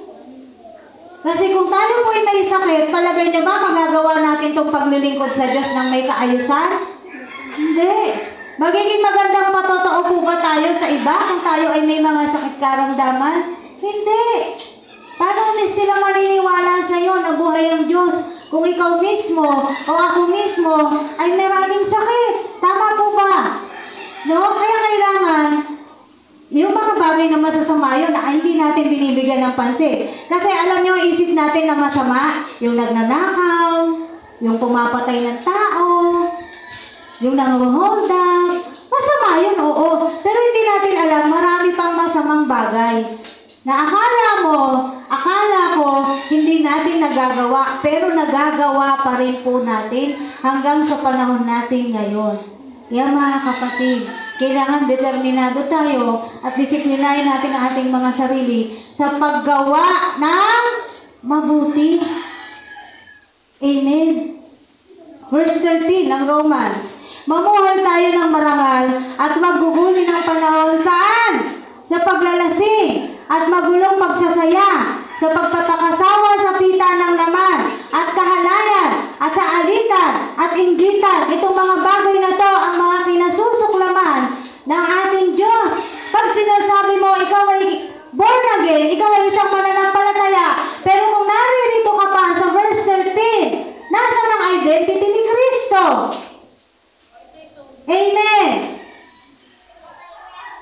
Kasi kung tayo po ay may sakit, palagay niyo ba magagawa natin itong paglilingkod sa Diyos ng may kaayusan? Hindi. Magiging magandang matotoo po ba tayo sa iba kung tayo ay may mga sakit karamdaman? Hindi. Paano sila maniniwala sa iyo na buhay ang Diyos kung ikaw mismo o ako mismo ay maraming sakit? Tama po ba? No? Kaya kailangan yung mga bagay na masasama yun na hindi natin binibigyan ng pansin. Kasi alam nyo, isip natin na masama, yung nagnanakaw, yung pumapatay ng tao, yung nanguhold up. Masama yun, oo. Pero hindi natin alam, marami pang masamang bagay. Na akala ko, hindi natin nagagawa, pero nagagawa pa rin po natin hanggang sa panahon natin ngayon. Kaya mga kapatid, kailangan determinado tayo at disiplinahin natin ang ating mga sarili sa paggawa ng mabuti. Amen. Verse 13 ng Romans. Mamuhay tayo ng marangal at magguguli ng panahon saan? Sa paglalasing at magulong pagsasaya, sa pagpapakasawa sa pita ng laman at kahalayan at sa alitan at inggitan. Itong mga bagay na to ang mga kinasusuklaman ng ating Diyos. Pag sinasabi mo, ikaw ay born again, ikaw ay isang mananampalataya, pero kung naririto ka pa sa verse 13, nasaan ang identity ni Kristo? Amen.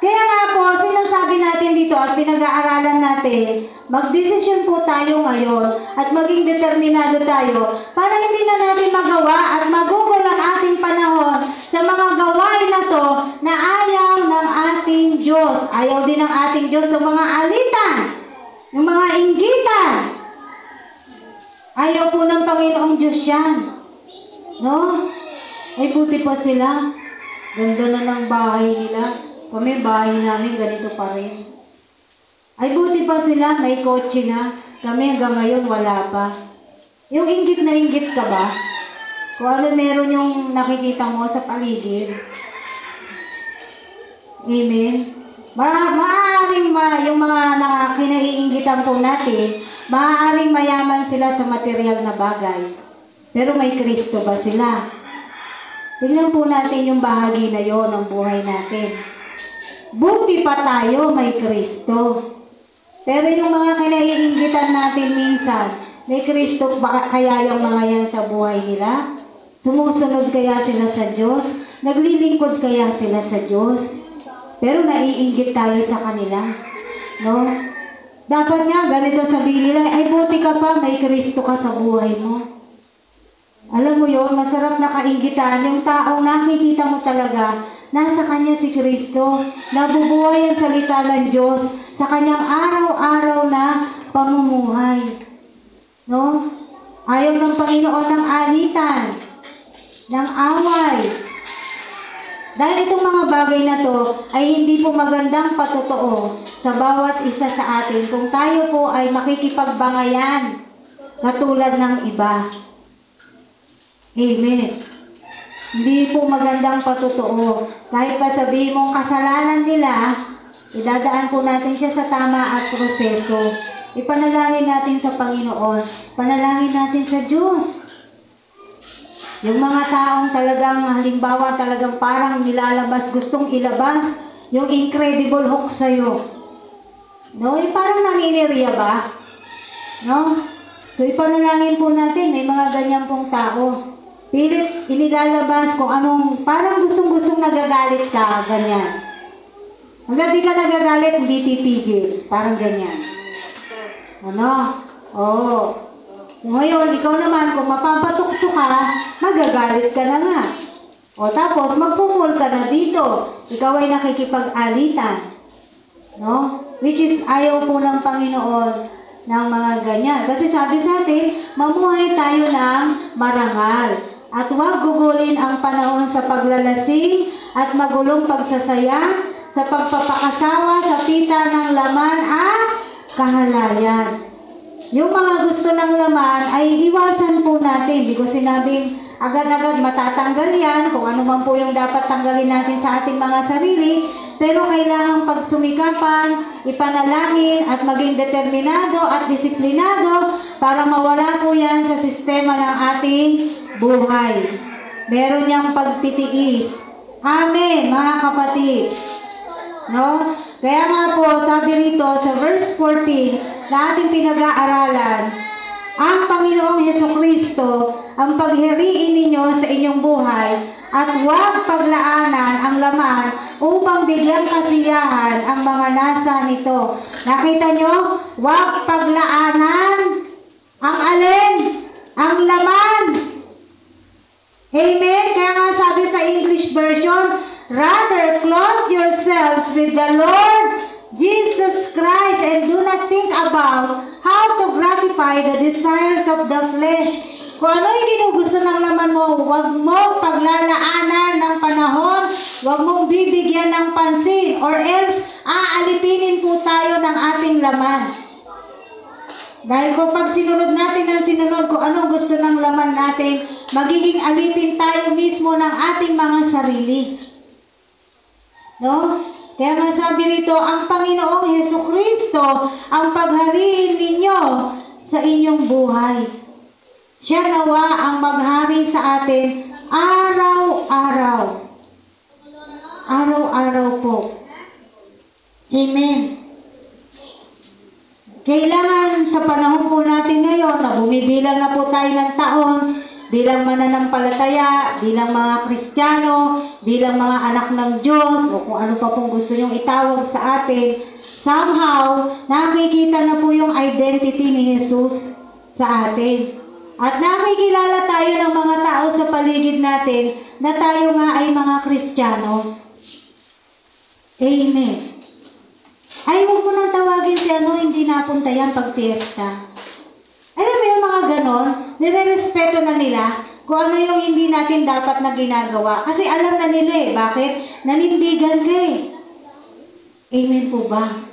Kaya nga po, sinasabi sinasabi natin dito at pinag-aaralan natin, magdesisyon po tayo ngayon at maging determinado tayo para hindi na natin magawa at magugol ang ating panahon sa mga gawain na to na ayaw ng ating Diyos. Ayaw din ng ating Diyos sa mga alitan, yung mga inggitan. Ayaw po ng Panginoong Diyos yan. No? Ay buti pa sila. Ganda na ng bahay nila. Kami, bahay namin, ganito pa rin. Ay, buti pa sila, may kotse na. Kami hanggang ngayon, wala pa. Yung inggit na inggit ka ba? Kung ano meron yung nakikita mo sa paligid. Amen? Maaaring yung mga kinaiinggitan po natin, maaaring mayaman sila sa material na bagay. Pero may Kristo ba sila? Tingnan po natin yung bahagi na yon ng buhay natin. Buti pa tayo may Kristo. Pero yung mga kinaiinggitan natin minsan, may Kristo ba kaya yung mga yan sa buhay nila? Sumusunod kaya sila sa Diyos? Naglilingkod kaya sila sa Diyos? Pero naiinggit tayo sa kanila. No? Dapat nga, ganito sabihin nila, ay buti ka pa, may Kristo ka sa buhay mo. Alam mo yun, masarap na kainggitan. Yung taong nakikita mo talaga, nasa Kanya si Kristo, nabubuhay ang salita ng Diyos sa Kanyang araw-araw na pamumuhay. No? Ayaw ng Panginoon ng alitan, ng away. Dahil itong mga bagay na to ay hindi po magandang patotoo sa bawat isa sa atin kung tayo po ay makikipagbangayan katulad ng iba. Amen. Hindi po magandang patotoo. Kahit pa sabihin mong kasalanan nila, idadaan po natin siya sa tama at proseso. Ipanalangin natin sa Panginoon. Panalangin natin sa Diyos. Yung mga taong talagang, halimbawa, talagang parang nilalabas, gustong ilabas, yung Incredible Hulk sa'yo. No? Parang naniniriya ba? No? So, ipanalangin po natin, may mga ganyan pong tao. Pilit inilalabas kung anong, parang gustong-gustong nagagalit ka, ganyan. Hanggang di ka nagagalit, hindi titigil. Parang ganyan. Ano? Oo. Ngayon, ikaw naman, kung mapapatukso ka, magagalit ka na nga. O tapos, magpumul ka na dito. Ikaw ay nakikipag-alitan. No? Which is, ayaw po ng Panginoon ng mga ganyan. Kasi sabi sa atin, mamuhay tayo ng marangal. At huwag gugulin ang panahon sa paglalasing at magulong pagsasaya, sa pagpapakasawa, sa pita ng laman at kahalayan. Yung mga gusto ng laman ay iwasan po natin. Hindi ko sinabing agad-agad matatanggal yan, kung ano man po yung dapat tanggalin natin sa ating mga sarili, pero kailangang pagsumikapan, ipanalangin at maging determinado at disiplinado para mawala po yan sa sistema ng ating buhay. Meron niyang pagtitiis. Amen, mga kapatid. No? Kaya nga po, sabi rito sa verse 14 na ating pinag-aaralan, ang Panginoong Hesukristo ang paghiriin ninyo sa inyong buhay at huwag paglaanan ang laman upang bigyang kasiyahan ang mga nasa nito. Nakita nyo? Huwag paglaanan ang alin? Ang laman. Amen? Kaya nga sabi sa English version, rather clothe yourselves with the Lord Jesus Christ and do not think about how to gratify the desires of the flesh. Kung ano yung ginugusto ng laman mo, huwag mo paglalaanan ng panahon, huwag mong bibigyan ng pansin, or else aalipinin po tayo ng ating laman. Dahil kung pag sinunod natin ang sinunod kung anong gusto ng laman natin, magiging alipin tayo mismo ng ating mga sarili. No? Kaya nga sabi rito, ang Panginoong Hesukristo ang paghariin ninyo sa inyong buhay. Siya nawa ang maghari sa atin araw-araw. Araw-araw po. Amen. Kailangan sa panahon po natin ngayon na bumibilang na po tayo ng taon, bilang mananampalataya, bilang mga Kristiyano, bilang mga anak ng Diyos, o kung ano pa pong gusto nyong itawag sa atin, somehow, nakikita na po yung identity ni Jesus sa atin. At nakikilala tayo ng mga tao sa paligid natin na tayo nga ay mga Kristiyano. Amen. Ay, huwag mo nang tawagin si hindi napunta yan pag fiesta. Alam mo yung mga ganon, nire-respeto na nila kung ano yung hindi natin dapat na ginagawa. Kasi alam na nila eh. Bakit? Nanindigan ka eh. Amen po ba?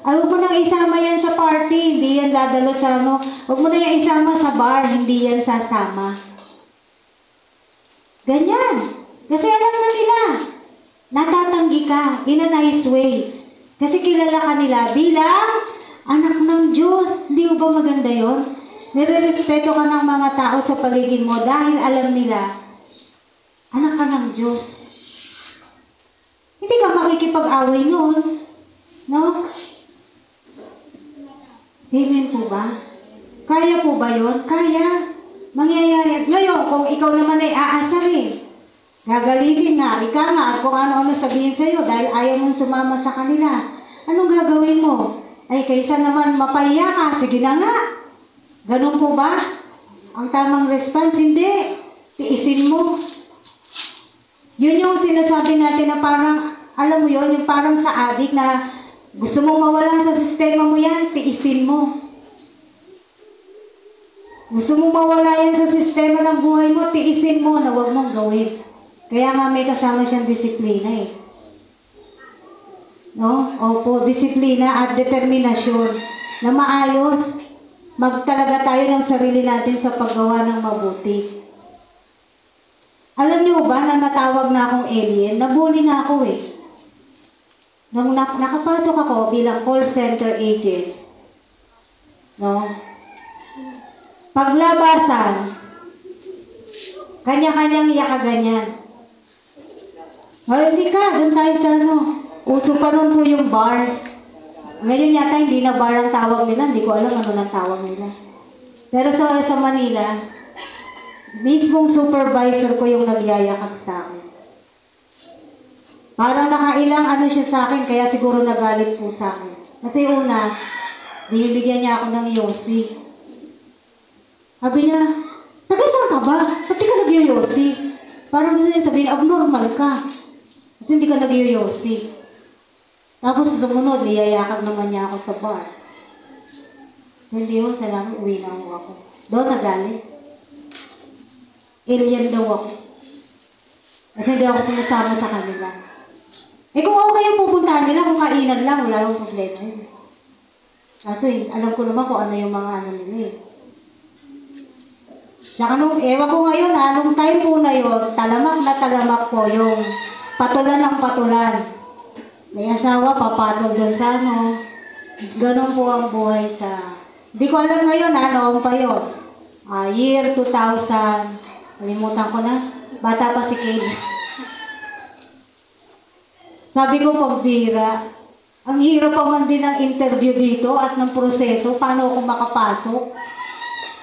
Ay, huwag mo nang isama yan sa party, hindi yan dadalo sa Huwag mo na yan isama sa bar, hindi yan sasama. Ganyan. Kasi alam na nila. Natatanggi ka in a nice way. Kasi kilala ka nila bilang anak ng Diyos. Hindi ba maganda yon? Nire-respeto ka ng mga tao sa paligid mo dahil alam nila, anak ka ng Diyos. Hindi ka makikipag-away noon. No? Amen po ba? Kaya po ba yon? Kaya. Mangyayari. Ngayon, kung ikaw naman ay aasarin, gagalitin na, ika nga, at kung ano-ano sabihin sa'yo dahil ayaw mong sumama sa kanila, anong gagawin mo? Ay, kaysa naman mapahiya ka, sige na nga. Ganun po ba? Ang tamang response, hindi. Tiisin mo. Yun yung sinasabi natin na parang, alam mo yun, yung parang sa adik na gusto mong mawala sa sistema mo yan, tiisin mo. Gusto mong mawala yan sa sistema ng buhay mo, tiisin mo na huwag mong gawin. Kaya nga may kasama siyang disiplina eh. No? Opo, disiplina at determinasyon na maayos. Magtalaga tayo ng sarili natin sa paggawa ng mabuti. Alam niyo ba na natawag na akong alien? Nabully na ako eh. Nung nakapasok ako bilang call center agent, no? Paglabasan, kanya-kanyang ganyan. Hindi ka, doon tayo sa uso pa nun po yung bar. Ngayon yata hindi na bar ang tawag nila, hindi ko alam ano ang tawag nila. Pero sa Manila, mismong supervisor ko yung nagyayakag sa akin. Parang nakailang siya sa akin, kaya siguro nagalit po sa akin. Kasi una, binibigyan niya ako ng yosi. Sabi niya, taga-saan ka ba? Ba't di ka nag-yosi? Parang sabihin, abnormal ka. Kasi hindi ka nag-yosi. Tapos sumunod, niyayakag naman niya ako sa bar. Hindi ho, salamat, uwi na ako. Doon nagalit. Alien daw ako. Kasi hindi ako sinasama sa kanila. Kung okay yung pupuntahan nila, kung kainan lang, wala lang problema yun. Kaso alam ko naman kung ano yung mga nila eh. Saka ewan ko ngayon nung time po na yun, talamak na talamak po yung patulan ng patulan. May asawa, papatol doon sa Ganon po ang buhay sa... Hindi ko alam ngayon noon pa yun. Year 2000, kalimutan ko na, bata pa si Kay. Sabi ko, pagbira, ang hirap pa man din ng interview dito at ng proseso, paano ako makapasok?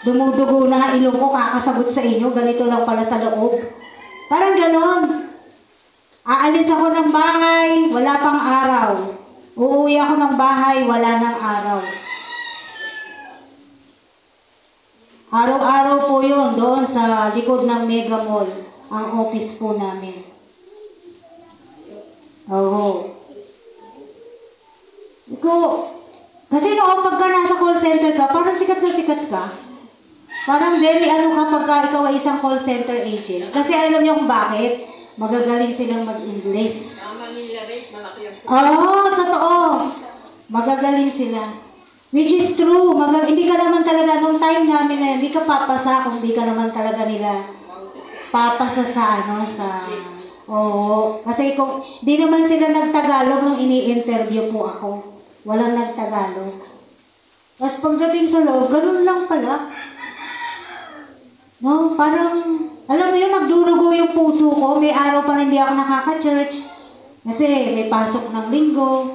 Dumudugo na ilong ko, kakasagot sa inyo, ganito lang pala sa loob. Parang ganon. Aalis ako ng bahay, wala pang araw. Uuwi ako ng bahay, wala nang araw. Araw-araw po yun, doon sa likod ng Mega Mall, ang office po namin. Oo. Kasi noong pagka nasa call center ka, parang sikat na sikat ka. Parang very kapag ikaw ay isang call center agent. Kasi alam niyo kung bakit? Magagaling silang mag-English. Oo, totoo. Magagaling sila. Which is true. Hindi ka naman talaga, nung time namin na hindi ka papasa kung hindi ka naman talaga nila papasa sa Oo. Kasi kung di naman sila nagtagalog nung ini-interview po ako. Walang nagtagalog. Tapos pagdating sa loob, ganun lang pala. No, parang, alam mo yun, nagdurugo yung puso ko. May araw pa hindi ako nakaka-church. Kasi may pasok ng linggo.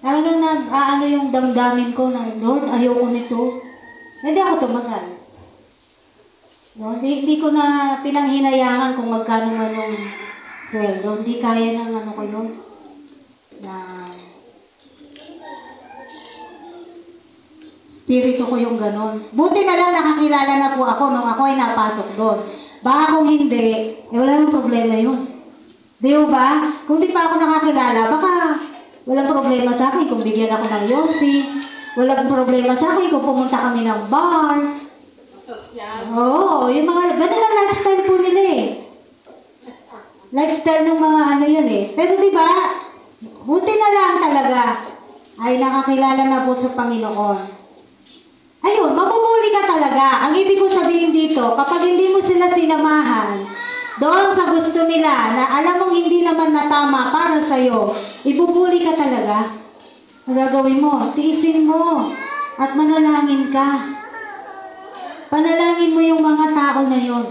Talagang yung damdamin ko na, Lord, ayoko nito. Hindi ako tumagal. No? Hindi ko na pinanghinayangan kung magkano man yung sweldo. Hindi kaya ng ano ko yun. Na spirito ko yung ganon. Buti na lang nakakilala na po ako nung ako ay napasok doon. Baka kung hindi, wala nang problema yun. Di ba? Kung di pa ako nakakilala, baka walang problema sa akin kung bigyan ako ng yosi. Walang problema sa akin kung pumunta kami ng bar. Oo, yung mga, ganun ang lifestyle po nila eh. Lifestyle ng mga ano yun eh. Pero di ba, buti na lang talaga ay nakakilala na po sa Panginoon. Ayun, mamumuli ka talaga. Ang ibig ko sabihin dito, kapag hindi mo sila sinamahan, doon sa gusto nila, na alam mong hindi naman na tama para sa'yo, ibubuli ka talaga. Ang gagawin mo, tiisin mo, at manalangin ka. Panalangin mo yung mga tao na yon.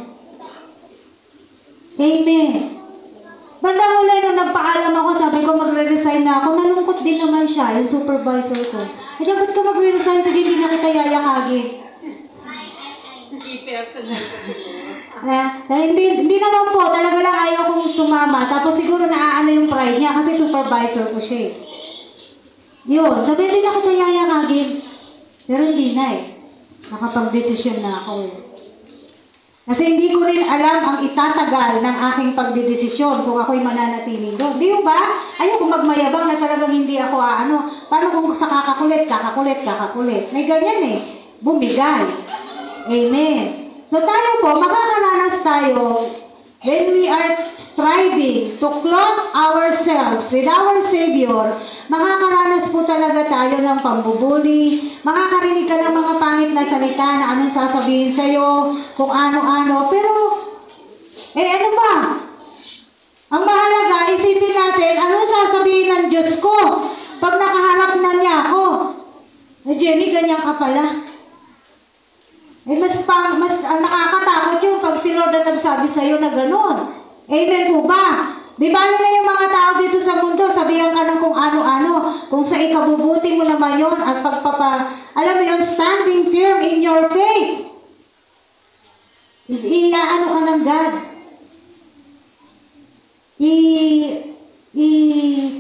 Amen. Bandang huli nung nagpaalam ako, sabi ko magre-resign na ako, nalungkot din naman siya, yung supervisor ko. Ay, ba't ka magre-resign? Sige, hindi na kita yayakagin. Hindi naman po, talaga lang ayaw kong sumama. Tapos siguro naaano yung pride niya kasi supervisor ko siya eh. Yun, sabi hindi na kita yayakagin. Pero hindi na eh. Nakapag-desisyon na ako eh. Kasi hindi ko rin alam ang itatagal ng aking pagdidesisyon kung ako'y mananatili doon. Di ba? Ayoko magmayabang na talagang hindi ako paano kung sa kakakulit. May ganyan eh. Bumigay. Amen. So tayo po, makakaranas tayo when we are striving to clothe ourselves with our Savior, makakaranas po talaga tayo ng pambubuli, makakarinig ka ng mga pangit na salita na anong sasabihin sa'yo, kung ano-ano, pero, ano ba? Ang mahalaga, isipin natin, anong sasabihin ng Diyos ko pag nakaharap na niya ako? Jenny, ganyan ka pala. Mas nakakatakot yung pag si Lord na nagsabi sa'yo na gano'n. Amen po ba? Di ba na yung mga tao dito sa mundo, sabihan ka ng kung ano-ano, kung sa ikabubuti mo naman yun, at alam mo yun, standing firm in your faith. Iaano ka ng God.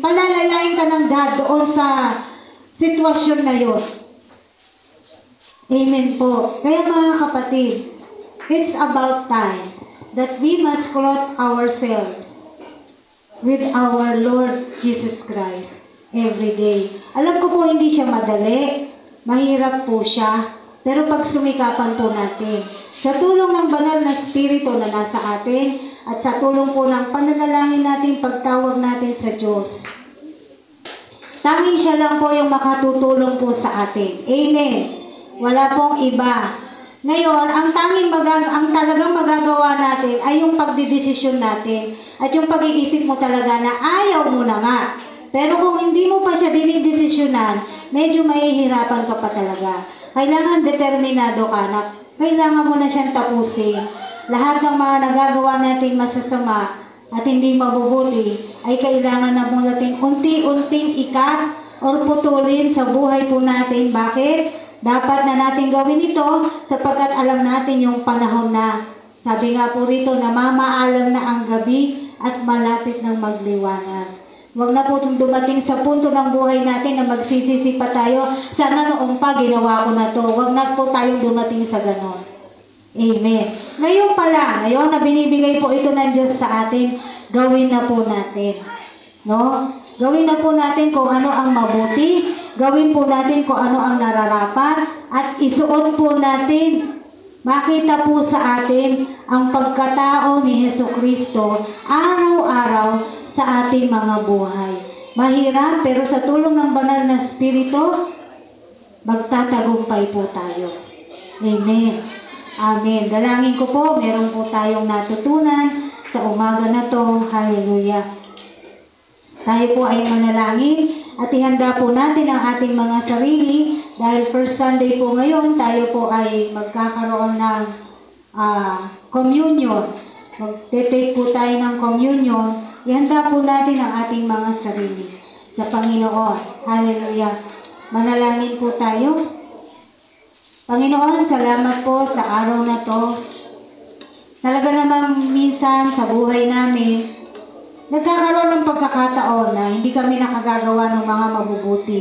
Palalayain ka ng God doon sa sitwasyon na yun. Amen po. Kaya mga kapatid, it's about time that we must clothe ourselves with our Lord Jesus Christ every day. Alam ko po hindi siya madali, mahirap po siya, pero pag sumikapan po natin, sa tulong ng banal na spirito na nasa atin, at sa tulong po ng pananalangin natin, pagtawag natin sa Diyos, tanging siya lang po yung makatutulong po sa atin. Amen. Wala pong iba. Ngayon, ang talagang magagawa natin ay yung pagdidesisyon natin at yung pag-iisip mo talaga na ayaw mo na nga. Pero kung hindi mo pa siya dinidesisyonan, medyo mahihirapan ka pa talaga. Kailangan determinado ka na kailangan mo na siyang tapusin. Lahat ng mga nagagawa nating masasama at hindi mabubuti ay kailangan na mo natin unti-unting ikat o putulin sa buhay po natin. Bakit? Dapat na natin gawin ito sapagkat alam natin yung panahon na. Sabi nga po rito, namamaalam na ang gabi at malapit ng magliwanag. Huwag na po dumating sa punto ng buhay natin na magsisisi pa tayo. Sana noong pa ginawa ko na to. Huwag na po tayong dumating sa ganon. Amen. Ngayon pala, ngayon na binibigay po ito ng Diyos sa atin, gawin na po natin. No? Gawin na po natin kung ano ang mabuti, gawin po natin kung ano ang nararapat, at isuot po natin, makita po sa atin ang pagkatao ni Jesucristo araw-araw sa ating mga buhay. Mahirap, pero sa tulong ng banal na Espiritu, magtatagumpay po tayo. Amen. Amen. Dalangin ko po, meron po tayong natutunan sa umaga na to. Hallelujah. Tayo po ay manalangin at ihanda po natin ang ating mga sarili dahil first Sunday po ngayon, tayo po ay magkakaroon ng communion. Magte-take po tayo ng communion. Ihanda po natin ang ating mga sarili sa Panginoon. Hallelujah. Manalangin po tayo. Panginoon, salamat po sa araw na to. Talaga namang minsan sa buhay namin, nagkakaroon ng pagkakataon na hindi kami nakagagawa ng mga mabubuti.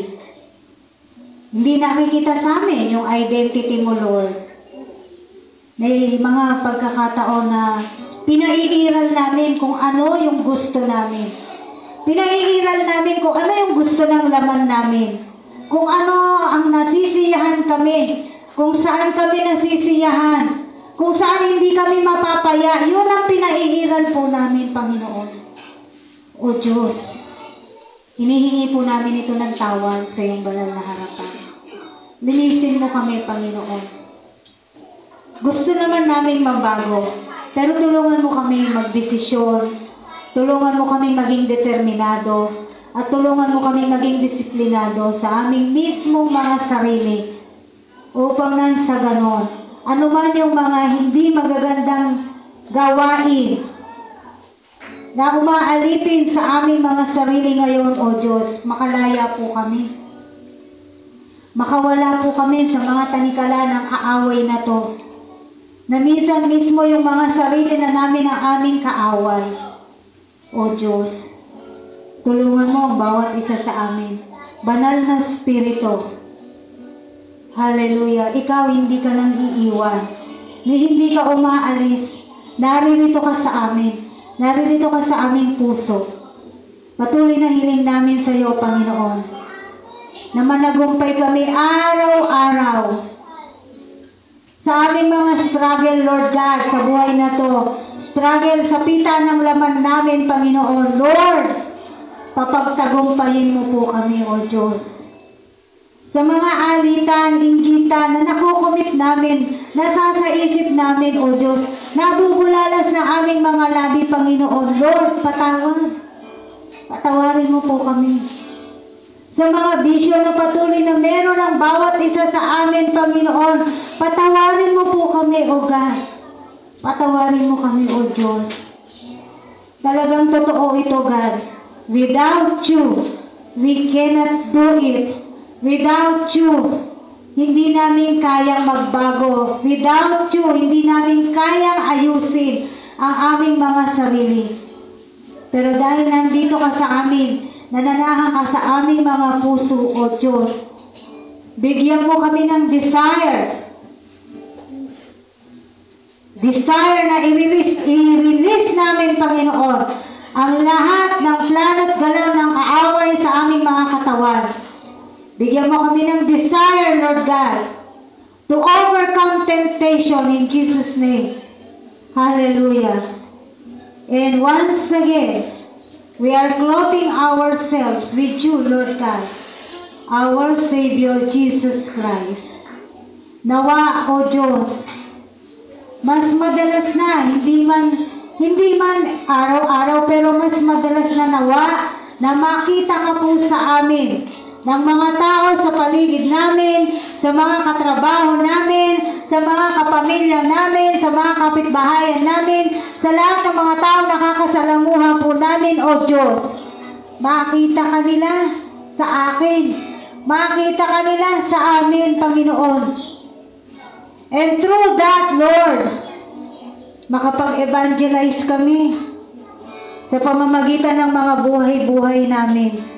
Hindi nakikita sa amin yung identity mo, Lord. May mga pagkakataon na pinaiiral namin kung ano yung gusto namin. Pinaiiral namin kung ano yung gusto ng laman namin. Kung ano ang nasisiyahan kami. Kung saan kami nasisiyahan. Kung saan hindi kami mapapaya. Yun ang pinaiiral po namin, Panginoon. O Diyos, hinihingi po namin ito ng tawad sa iyong banal na harapan. Linisin mo kami, Panginoon. Gusto naman namin magbago, pero tulungan mo kami magdesisyon, tulungan mo kami maging determinado, at tulungan mo kami maging disiplinado sa aming mismong mga sarili, upang nang sa ganon, anuman yung mga hindi magagandang gawain na umaalipin sa aming mga sarili ngayon, O Diyos, makalaya po kami. Makawala po kami sa mga tanikala ng kaaway na to, na minsan mismo yung mga sarili na namin ang aming kaaway. O Diyos, tulungan mo ang bawat isa sa amin. Banal na Espiritu. Hallelujah. Ikaw hindi ka nang iiwan. Hindi ka umaalis. Naririto ka sa amin. Naririto ka sa aming puso. Patuloy na hiling namin sa iyo, Panginoon, na managumpay kami araw-araw sa aming mga struggle, Lord God, sa buhay na to. Struggle sa pita ng laman namin, Panginoon. Lord, papagtagumpayin mo po kami, O Diyos. Sa mga alitan, inggitan na nakukumit namin, nasa isip namin, O Diyos, nabubulalas na aming mga labi, Panginoon. Lord, patawarin mo po kami. Sa mga bisyo na patuloy na meron ang bawat isa sa amin, Panginoon, patawarin mo po kami, O God. Patawarin mo kami, O Diyos. Talagang totoo ito, God. Without you, we cannot do it. Without you, hindi namin kayang magbago. Without you, hindi namin kayang ayusin ang aming mga sarili. Pero dahil nandito ka sa amin, nananahan ka sa aming mga puso, O Diyos, bigyan mo kami ng desire na i-release namin, Panginoon, ang lahat ng plano at galaw ng kaaway sa aming mga katawan. Bigyan mo kami ng desire, Lord God, to overcome temptation in Jesus' name. Hallelujah. And once again, we are clothing ourselves with you, Lord God, our Savior Jesus Christ. Nawa, O Diyos, mas madalas na, hindi man araw-araw, pero mas madalas na nawa na makita ka po sa amin ng mga tao sa paligid namin, sa mga katrabaho namin, sa mga kapamilya namin, sa mga kapitbahayan namin, sa lahat ng mga tao nakakasalamuha po namin, O Diyos. Makita ka nila sa akin. Makita ka nila sa amin, Panginoon. And through that, Lord, makapag-evangelize kami sa pamamagitan ng mga buhay-buhay namin.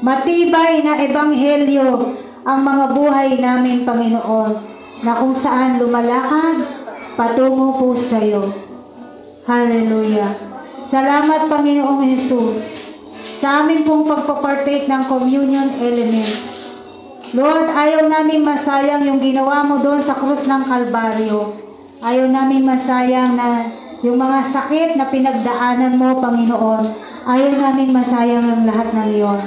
Matibay na ebanghelyo ang mga buhay namin, Panginoon, na kung saan lumalakad patungo po sa iyo. Hallelujah. Salamat, Panginoong Jesus, sa amin pong pagpapartake ng communion element. Lord, ayaw namin masayang yung ginawa mo doon sa krus ng Kalbaryo. Ayaw namin masayang na yung mga sakit na pinagdaanan mo, Panginoon. Ayaw namin masayang ang lahat ng iyon.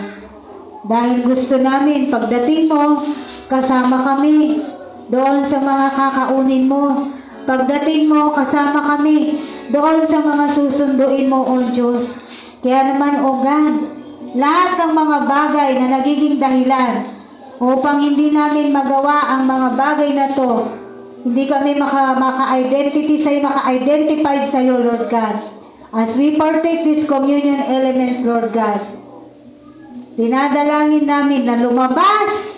Dahil gusto namin, pagdating mo, kasama kami doon sa mga kakaunin mo. Pagdating mo, kasama kami doon sa mga susunduin mo, O Diyos. Kaya naman, O God, lahat ng mga bagay na nagiging dahilan upang hindi namin magawa ang mga bagay na to, hindi kami maka-identity sa'yo, maka-identified sa'yo, Lord God. As we partake this communion elements, Lord God, dinadalangin namin na lumabas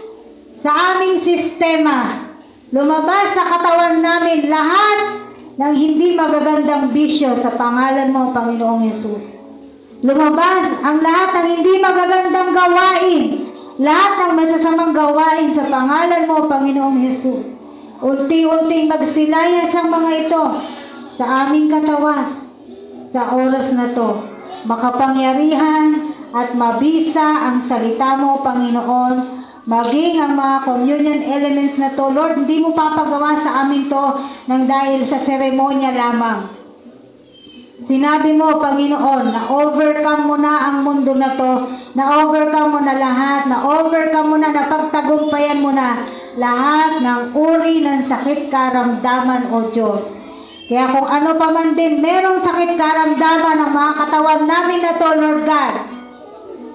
sa aming sistema, lumabas sa katawan namin lahat ng hindi magagandang bisyo sa pangalan mo, Panginoong Yesus. Lumabas ang lahat ng hindi magagandang gawain, lahat ng masasamang gawain sa pangalan mo, Panginoong Yesus. Unti-unting magsilayas ang mga ito sa aming katawan sa oras na to. Makapangyarihan at mabisa ang salita mo, Panginoon, maging ang mga communion elements na to. Lord, hindi mo papagawa sa amin to nang dahil sa seremonya lamang. Sinabi mo, Panginoon, na overcome mo na ang mundo na to, na overcome mo na lahat, na overcome mo na, napagtagumpayan mo na lahat ng uri ng sakit karamdaman, O Diyos. Kaya kung ano pa man din, merong sakit karamdaman ng mga katawan namin na to, Lord God,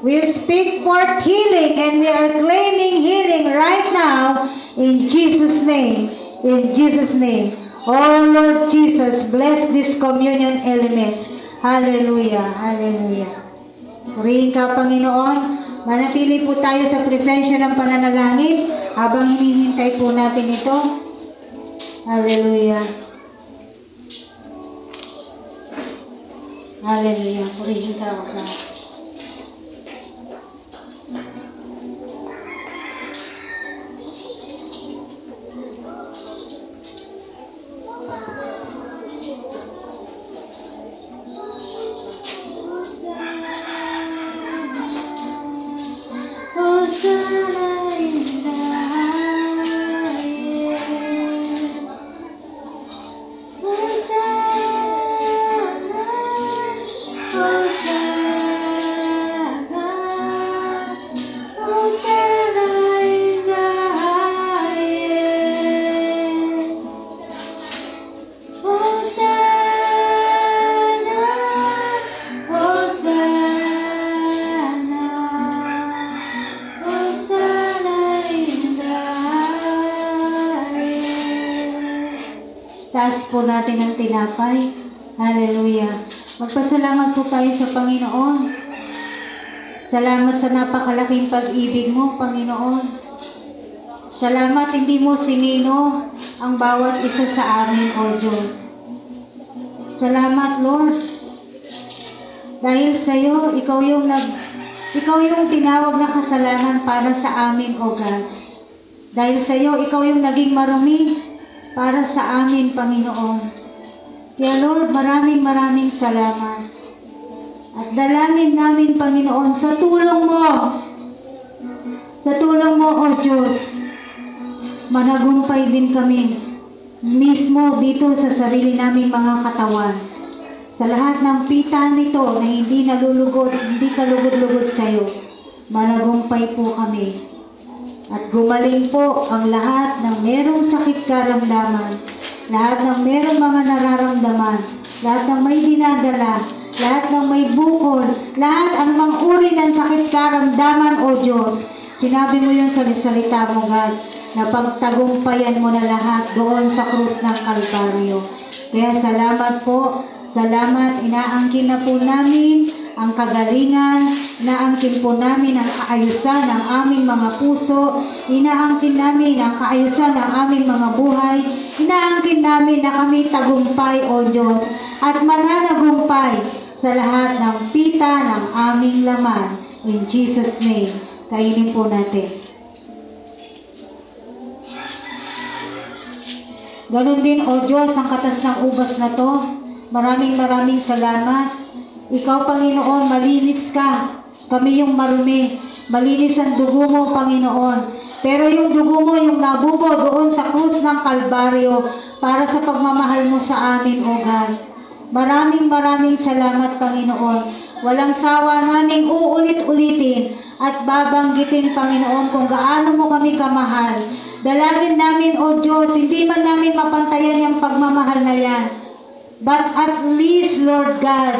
we speak forth healing and we are claiming healing right now in Jesus' name. In Jesus' name. Oh Lord Jesus, bless these communion elements. Hallelujah. Hallelujah. Purihin ka, Panginoon. Manatili po tayo sa presensya ng pananalangin habang hinihintay po natin ito. Hallelujah. Hallelujah. Purihin ka, Panginoon. Taas po natin ang tinapay. Hallelujah. Magpasalamat po tayo sa Panginoon. Salamat sa napakalaking pag-ibig mo, Panginoon. Salamat hindi mo sinino ang bawat isa sa amin, O Diyos. Salamat, Lord. Dahil sa iyo, ikaw yung tinawag na kasalanan para sa amin, O God. Dahil sa iyo, ikaw yung naging marumi para sa amin, Panginoon. Kaya Lord, maraming salamat. At dalangin namin, Panginoon, sa tulong mo, O Diyos, managumpay din kami mismo dito sa sarili naming mga katawan. Sa lahat ng pita nito na hindi kalugod-lugod sa iyo, managumpay po kami. At gumaling po ang lahat ng merong sakit karamdaman, lahat ng merong mga nararamdaman, lahat ng may dinadala, lahat ng may bukol, lahat anumang uri ng sakit karamdaman, O Diyos. Sinabi mo yun sa salita mo, God, na pagtagumpayan mo na lahat doon sa krus ng Kalbaryo. Kaya salamat po, salamat, inaangkin na po namin ang kagalingan, inaangkin po namin ang kaayusan ng aming mga puso, inaangkin namin ang kaayusan ng aming mga buhay, inaangkin namin na kami tagumpay, O Diyos, at mananagumpay sa lahat ng pita ng aming laman. In Jesus' name, kainin po natin. Ganon din, O Diyos, ang katas ng ubas na to. Maraming salamat. Ikaw, Panginoon, malinis ka. Kami yung marumi. Malinis ang dugo mo, Panginoon. Pero yung dugo mo, yung nabubo doon sa krus ng Kalbaryo para sa pagmamahal mo sa amin, O God. Maraming salamat, Panginoon. Walang sawa naming uulit-ulitin at babanggitin, Panginoon, kung gaano mo kami kamahal. Dalangin namin, O Diyos, hindi man namin mapantayan yung pagmamahal na yan. But at least, Lord God,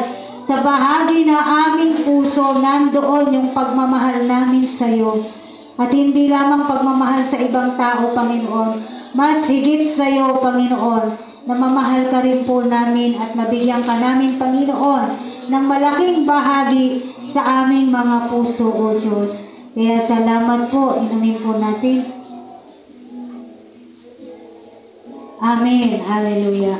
sa bahagi na aming puso, nandoon yung pagmamahal namin sa iyo. At hindi lamang pagmamahal sa ibang tao, Panginoon. Mas higit sa iyo, Panginoon, na mamahal ka rin po namin at mabigyan ka namin, Panginoon, ng malaking bahagi sa aming mga puso, O Diyos. Kaya salamat po, inumin po natin. Amen. Hallelujah.